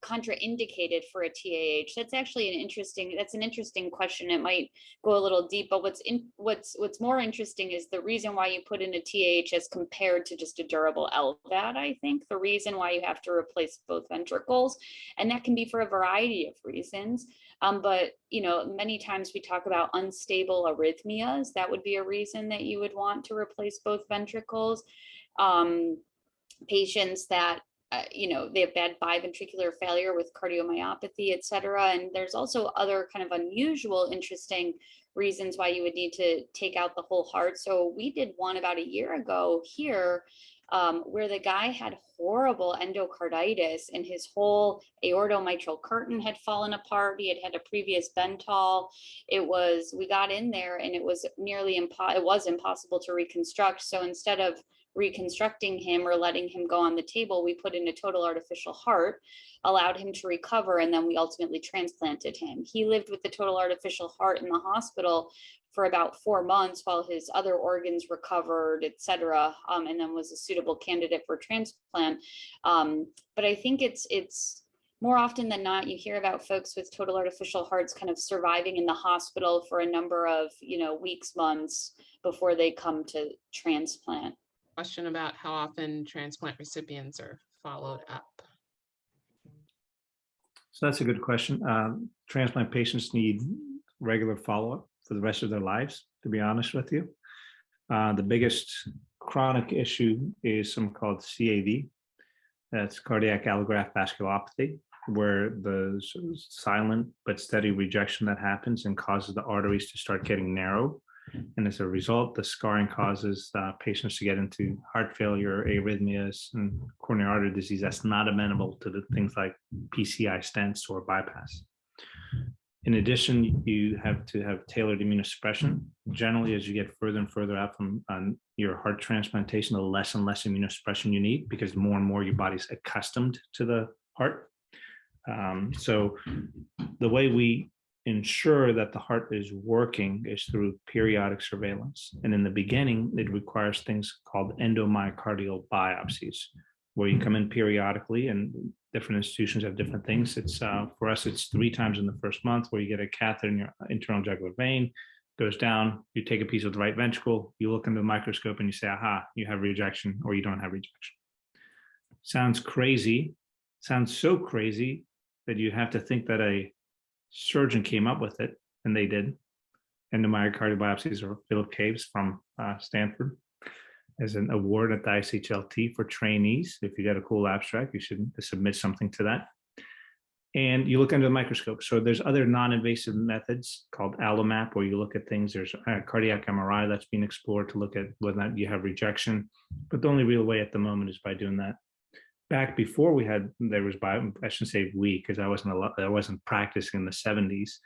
contraindicated for a TAH? That's actually an interesting question. It might go a little deep, but what's more interesting is the reason why you put in a TAH as compared to just a durable LVAD. I think the reason why you have to replace both ventricles, and that can be for a variety of reasons. But many times we talk about unstable arrhythmias. That would be a reason that you would want to replace both ventricles. Patients that they have bad biventricular failure with cardiomyopathy, et cetera. And there's also other kind of unusual, interesting reasons why you would need to take out the whole heart. So we did one about a year ago here where the guy had horrible endocarditis and his whole aortomitral curtain had fallen apart. He had had a previous Bentall. We got in there and it was impossible to reconstruct. So instead of reconstructing him or letting him go on the table, we put in a total artificial heart, allowed him to recover, and then we ultimately transplanted him. He lived with the total artificial heart in the hospital for about 4 months while his other organs recovered, et cetera, and then was a suitable candidate for transplant. But I think it's more often than not, you hear about folks with total artificial hearts kind of surviving in the hospital for a number of weeks, months before they come to transplant. Question about how often transplant recipients are followed up. So that's a good question. Transplant patients need regular follow-up for the rest of their lives, to be honest with you. The biggest chronic issue is something called CAV. That's cardiac allograft vasculopathy, where the silent but steady rejection that happens and causes the arteries to start getting narrow. And as a result, the scarring causes patients to get into heart failure, arrhythmias, and coronary artery disease that's not amenable to the things like PCI stents or bypass. In addition, you have to have tailored immunosuppression. Generally, as you get further and further out from your heart transplantation, the less and less immunosuppression you need because more and more your body's accustomed to the heart. So the way we ensure that the heart is working is through periodic surveillance. And in the beginning, it requires things called endomyocardial biopsies, where you come in periodically, and different institutions have different things. It's for us, it's 3 times in the first month, where you get a catheter in your internal jugular vein, goes down, you take a piece of the right ventricle, you look into the microscope and you say, aha, you have rejection or you don't have rejection. Sounds crazy, sounds so crazy that you have to think that a surgeon came up with it, and they did. Endomyocardial biopsies are Philip Caves from Stanford as an award at the ICHLT for trainees. If you get a cool abstract, you should submit something to that. And you look under the microscope. So there's other non-invasive methods called AlloMap, where you look at things. There's a cardiac MRI that's being explored to look at whether or not you have rejection. But the only real way at the moment is by doing that. Back before I shouldn't say we, because I wasn't practicing in the 70s,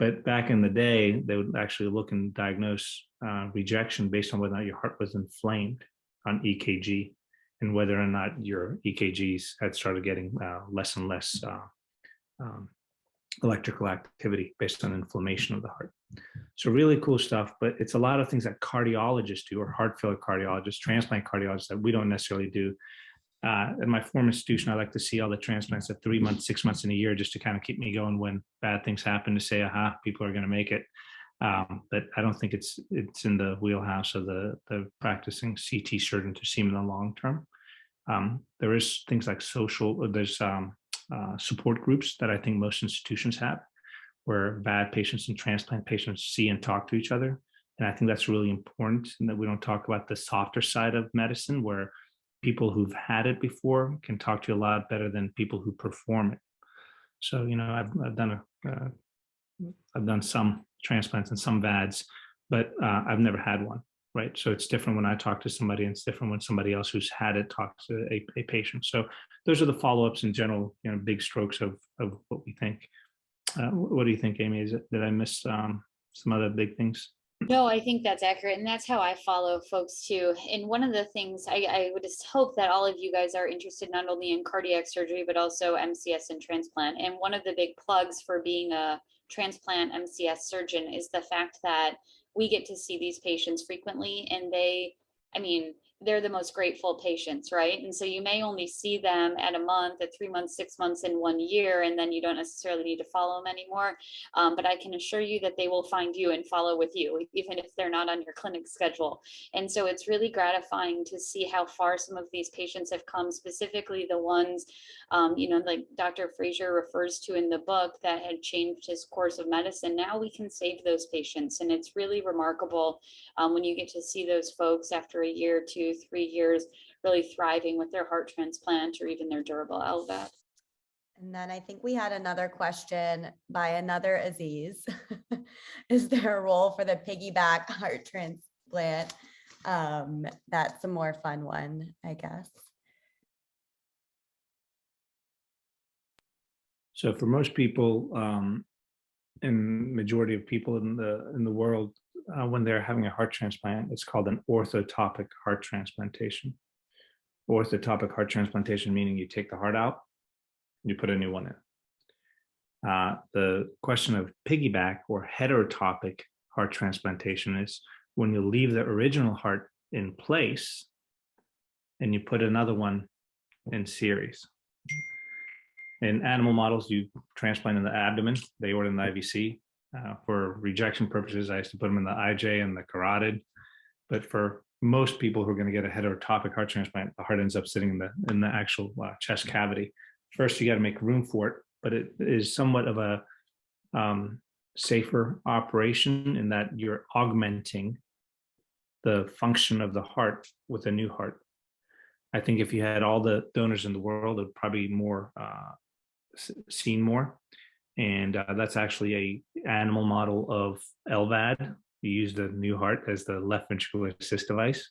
but back in the day, they would actually look and diagnose rejection based on whether or not your heart was inflamed on EKG, and whether or not your EKGs had started getting less and less electrical activity based on inflammation of the heart. So really cool stuff, but it's a lot of things that cardiologists do, or heart failure cardiologists, transplant cardiologists, that we don't necessarily do. At my former institution, I like to see all the transplants at 3 months, 6 months, and a year, just to kind of keep me going when bad things happen, to say, aha, people are going to make it. But I don't think it's in the wheelhouse of the practicing CT surgeon to see them in the long term. There is things like there's support groups that I think most institutions have, where bad patients and transplant patients see and talk to each other. And I think that's really important, and that we don't talk about the softer side of medicine, where people who've had it before can talk to you a lot better than people who perform it. So, I've done some transplants and some VADs, but I've never had one, right? So it's different when I talk to somebody, and it's different when somebody else who's had it talks to a patient. So those are the follow-ups in general, big strokes of what we think. What do you think, Amy? Did I miss some other big things? No, I think that's accurate. And that's how I follow folks too. And one of the things I would just hope that all of you guys are interested not only in cardiac surgery, but also MCS and transplant. And one of the big plugs for being a transplant MCS surgeon is the fact that we get to see these patients frequently, and they're the most grateful patients, right? And so you may only see them at a month, at 3 months, 6 months, in 1 year, and then you don't necessarily need to follow them anymore. But I can assure you that they will find you and follow with you, even if they're not on your clinic schedule. And so it's really gratifying to see how far some of these patients have come, specifically the ones, like Dr. Frazier refers to in the book, that had changed his course of medicine. Now we can save those patients. And it's really remarkable when you get to see those folks after a year, 2, 3 years, really thriving with their heart transplant or even their durable LVAD. And then I think we had another question by another Aziz. Is there a role for the piggyback heart transplant? That's a more fun one, I guess. So for most people, and majority of people in the world, when they're having a heart transplant, it's called an orthotopic heart transplantation. Orthotopic heart transplantation meaning you take the heart out, you put a new one in. The question of piggyback or heterotopic heart transplantation is when you leave the original heart in place and you put another one in series. In animal models, you transplant in the abdomen, the aorta and the IVC. For rejection purposes, I used to put them in the IJ and the carotid. But for most people who are going to get a heterotopic heart transplant, the heart ends up sitting in the actual chest cavity. First, you got to make room for it, but it is somewhat of a safer operation in that you're augmenting the function of the heart with a new heart. I think if you had all the donors in the world, it would probably be more seen more. And that's actually a animal model of LVAD. You use the new heart as the left ventricular assist device,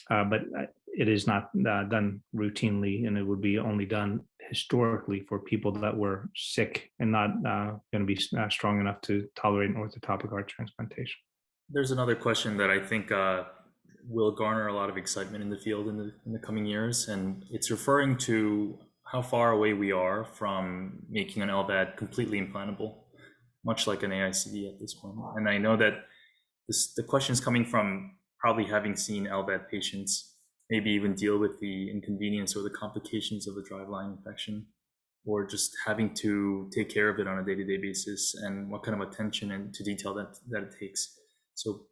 but it is not done routinely, and it would be only done historically for people that were sick and not going to be strong enough to tolerate an orthotopic heart transplantation. There's another question that I think will garner a lot of excitement in the field in the coming years, and it's referring to how far away we are from making an LVAD completely implantable, much like an AICD at this point. And I know that the question is coming from probably having seen LVAD patients maybe even deal with the inconvenience or the complications of a driveline infection, or just having to take care of it on a day-to-day basis, and what kind of attention and to detail that it takes. So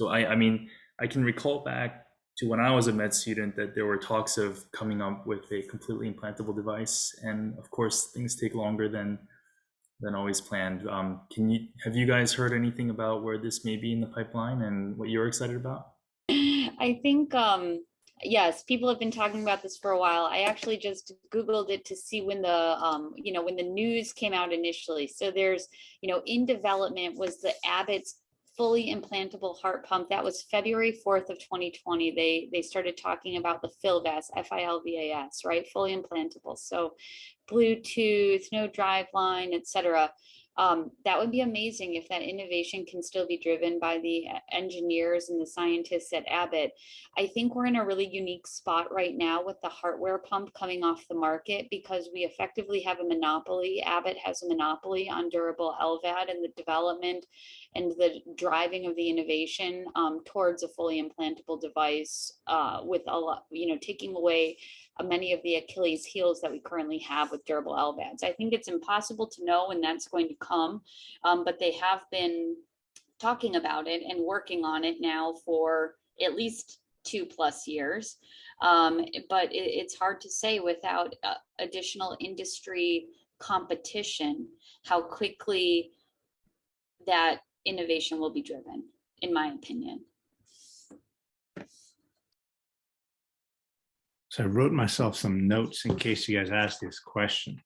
I mean, I can recall back to when I was a med student that there were talks of coming up with a completely implantable device, and of course things take longer than always planned. Have you guys heard anything about where this may be in the pipeline and what you're excited about? I think yes, people have been talking about this for a while. I actually just Googled it to see when when the news came out initially. So there's, in development was the Abbott's fully implantable heart pump. That was February 4th of 2020. They started talking about the FILVAS, FILVAS, right? Fully implantable. So Bluetooth, no drive line, etc. That would be amazing if that innovation can still be driven by the engineers and the scientists at Abbott. I think we're in a really unique spot right now with the hardware pump coming off the market because we effectively have a monopoly. Abbott has a monopoly on durable LVAD and the development and the driving of the innovation towards a fully implantable device with a lot, taking away many of the Achilles heels that we currently have with durable LVADs. I think it's impossible to know when that's going to come, but they have been talking about it and working on it now for at least 2+ years. But it's hard to say without additional industry competition, how quickly that innovation will be driven, in my opinion. So I wrote myself some notes in case you guys ask this question.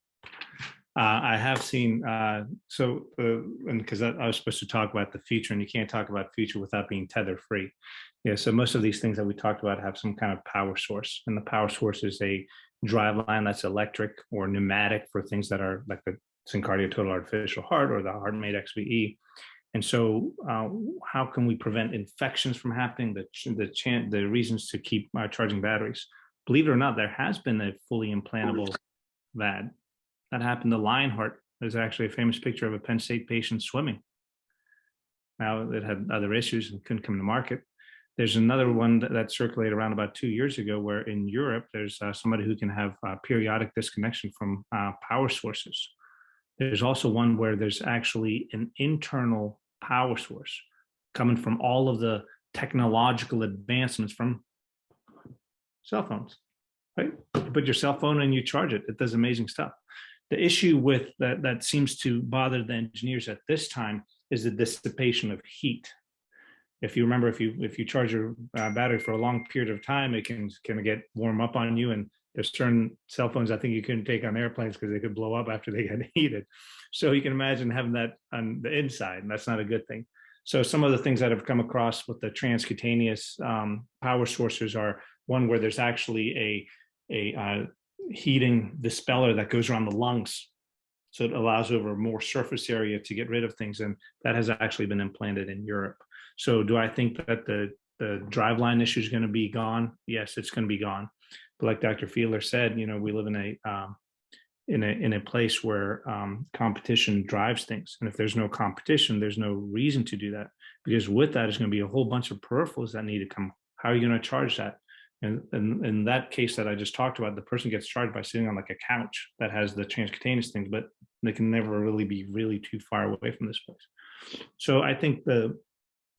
I have seen, because I was supposed to talk about the future, and you can't talk about future without being tether free. Yeah, so most of these things that we talked about have some kind of power source, and the power source is a drive line that's electric or pneumatic for things that are like the Syncardia total artificial heart or the HeartMate XVE. And so how can we prevent infections from happening, the reasons to keep charging batteries? Believe it or not, there has been a fully implantable VAD. That happened to Lionheart. There's actually a famous picture of a Penn State patient swimming. Now, it had other issues and couldn't come to market. There's another one that circulated around about 2 years ago, where in Europe, there's somebody who can have periodic disconnection from power sources. There's also one where there's actually an internal power source coming from all of the technological advancements from cell phones, right? You put your cell phone and you charge it. It does amazing stuff. The issue with that seems to bother the engineers at this time is the dissipation of heat. If you remember, if you charge your battery for a long period of time, it can get warm up on you. And there's certain cell phones I think you couldn't take on airplanes because they could blow up after they get heated. So you can imagine having that on the inside, and that's not a good thing. So some of the things that have come across with the transcutaneous power sources are one where there's actually a heating dispeller that goes around the lungs. So it allows over more surface area to get rid of things. And that has actually been implanted in Europe. So do I think that the driveline issue is going to be gone? Yes, it's going to be gone. But like Dr. Fiedler said, we live in a place where competition drives things. And if there's no competition, there's no reason to do that, because with that is going to be a whole bunch of peripherals that need to come. How are you going to charge that? And in that case that I just talked about, the person gets charged by sitting on like a couch that has the transcutaneous things, but they can never really be really too far away from this place. So I think the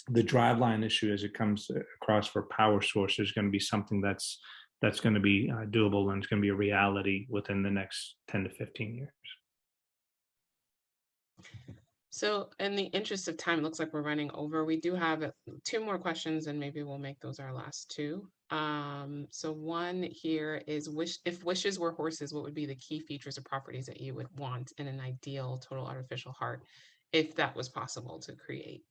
driveline issue as it comes across for power source is going to be something that's going to be doable, and it's going to be a reality within the next 10 to 15 years. So in the interest of time, it looks like we're running over. We do have 2 more questions, and maybe we'll make those our last 2. So one here is, if wishes were horses, what would be the key features or properties that you would want in an ideal total artificial heart, if that was possible to create?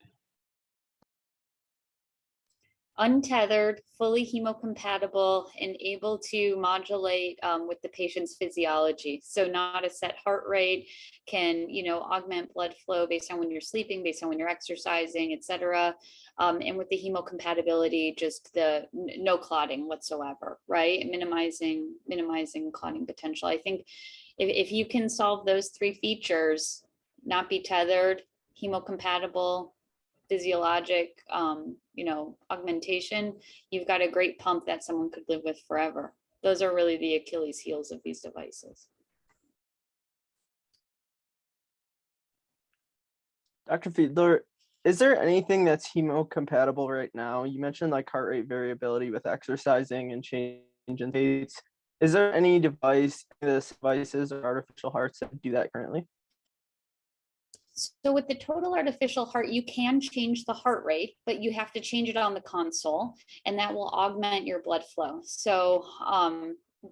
Untethered, fully hemocompatible, and able to modulate with the patient's physiology. So not a set heart rate, can augment blood flow based on when you're sleeping, based on when you're exercising, etc. And with the hemocompatibility, just the no clotting whatsoever, right? Minimizing clotting potential. I think if you can solve those 3 features, not be tethered, hemocompatible, physiologic, augmentation, you've got a great pump that someone could live with forever. Those are really the Achilles heels of these devices. Dr. Fiedler, is there anything that's hemocompatible right now? You mentioned like heart rate variability with exercising and change in states. Is there any devices or artificial hearts that do that currently? So with the total artificial heart, you can change the heart rate, but you have to change it on the console, and that will augment your blood flow. So,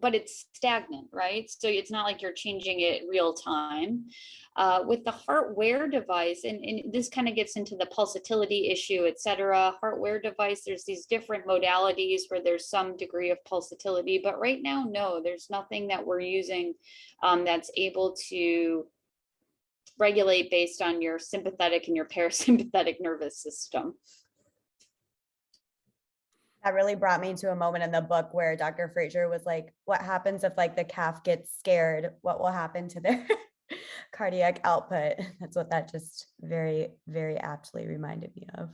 but it's stagnant, right? So it's not like you're changing it real time. With the heart wear device, and this kind of gets into the pulsatility issue, et cetera. Heart wear device, there's these different modalities where there's some degree of pulsatility, but right now, no, there's nothing that we're using that's able to regulate based on your sympathetic and your parasympathetic nervous system. That really brought me to a moment in the book where Dr. Frazier was like, what happens if like the calf gets scared? What will happen to their cardiac output? That's what that just very, very aptly reminded me of.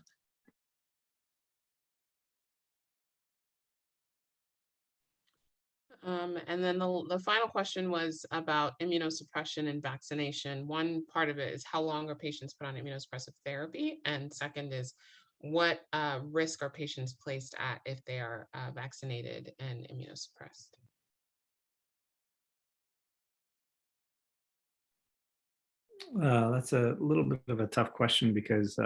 And then the final question was about immunosuppression and vaccination. One part of it is how long are patients put on immunosuppressive therapy? And second is, what risk are patients placed at if they are vaccinated and immunosuppressed? That's a little bit of a tough question, because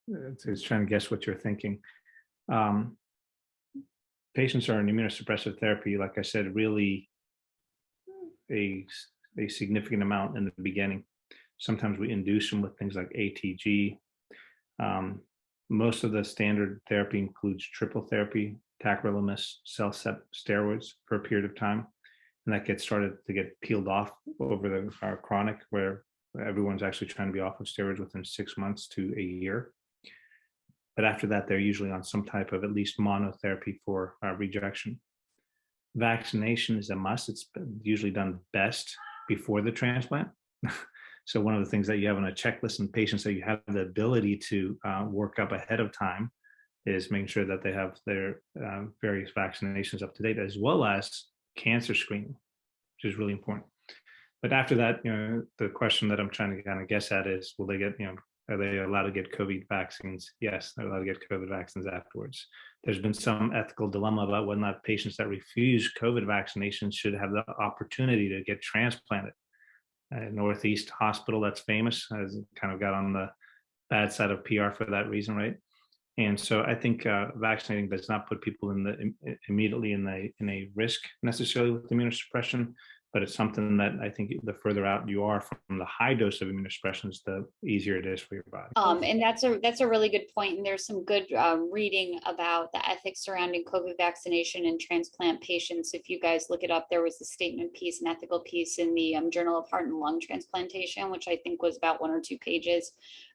it's trying to guess what you're thinking. Patients are on immunosuppressive therapy, like I said, really a significant amount in the beginning. Sometimes we induce them with things like ATG. Most of the standard therapy includes triple therapy, tacrolimus, CellCept, steroids for a period of time. And that gets started to get peeled off over our chronic, where everyone's actually trying to be off of steroids within 6 months to a year. But after that, they're usually on some type of at least monotherapy for rejection. Vaccination is a must. It's usually done best before the transplant. So one of the things that you have on a checklist in patients that you have the ability to work up ahead of time is making sure that they have their various vaccinations up to date, as well as cancer screening, which is really important. But after that, the question that I'm trying to kind of guess at is, will they get, are they allowed to get COVID vaccines? Yes, they're allowed to get COVID vaccines afterwards. There's been some ethical dilemma about whether or not patients that refuse COVID vaccinations should have the opportunity to get transplanted. Northeast Hospital, that's famous, has kind of got on the bad side of PR for that reason, right? And so I think vaccinating does not put people immediately in a risk necessarily with immunosuppression, but it's something that I think the further out you are from the high dose of immunosuppressions, the easier it is for your body. And that's a really good point. And there's some good reading about the ethics surrounding COVID vaccination in transplant patients. If you guys look it up, there was a statement piece, an ethical piece in the Journal of Heart and Lung Transplantation, which I think was about 1 or 2 pages,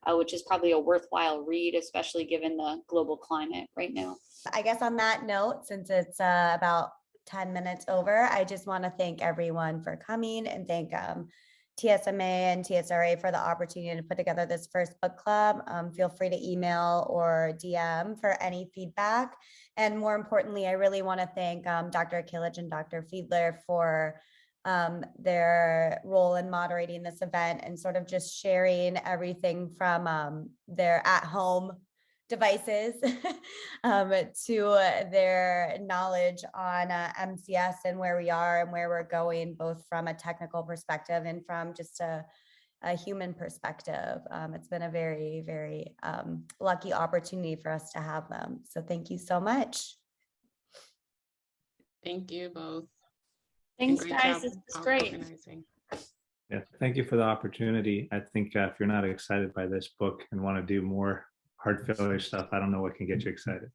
which is probably a worthwhile read, especially given the global climate right now. I guess on that note, since it's about 10 minutes over, I just want to thank everyone for coming and thank TSMA and TSRA for the opportunity to put together this first book club. Feel free to email or DM for any feedback. And more importantly, I really want to thank Dr. Kilic and Dr. Fiedler for their role in moderating this event and sort of just sharing everything from their at-home devices to their knowledge on MCS and where we are and where we're going, both from a technical perspective and from just a human perspective. It's been a very, very lucky opportunity for us to have them. So thank you so much. Thank you both. Thanks, guys. This is great. Organizing. Yeah, thank you for the opportunity. I think if you're not excited by this book and want to do more heart failure stuff, I don't know what can get you excited.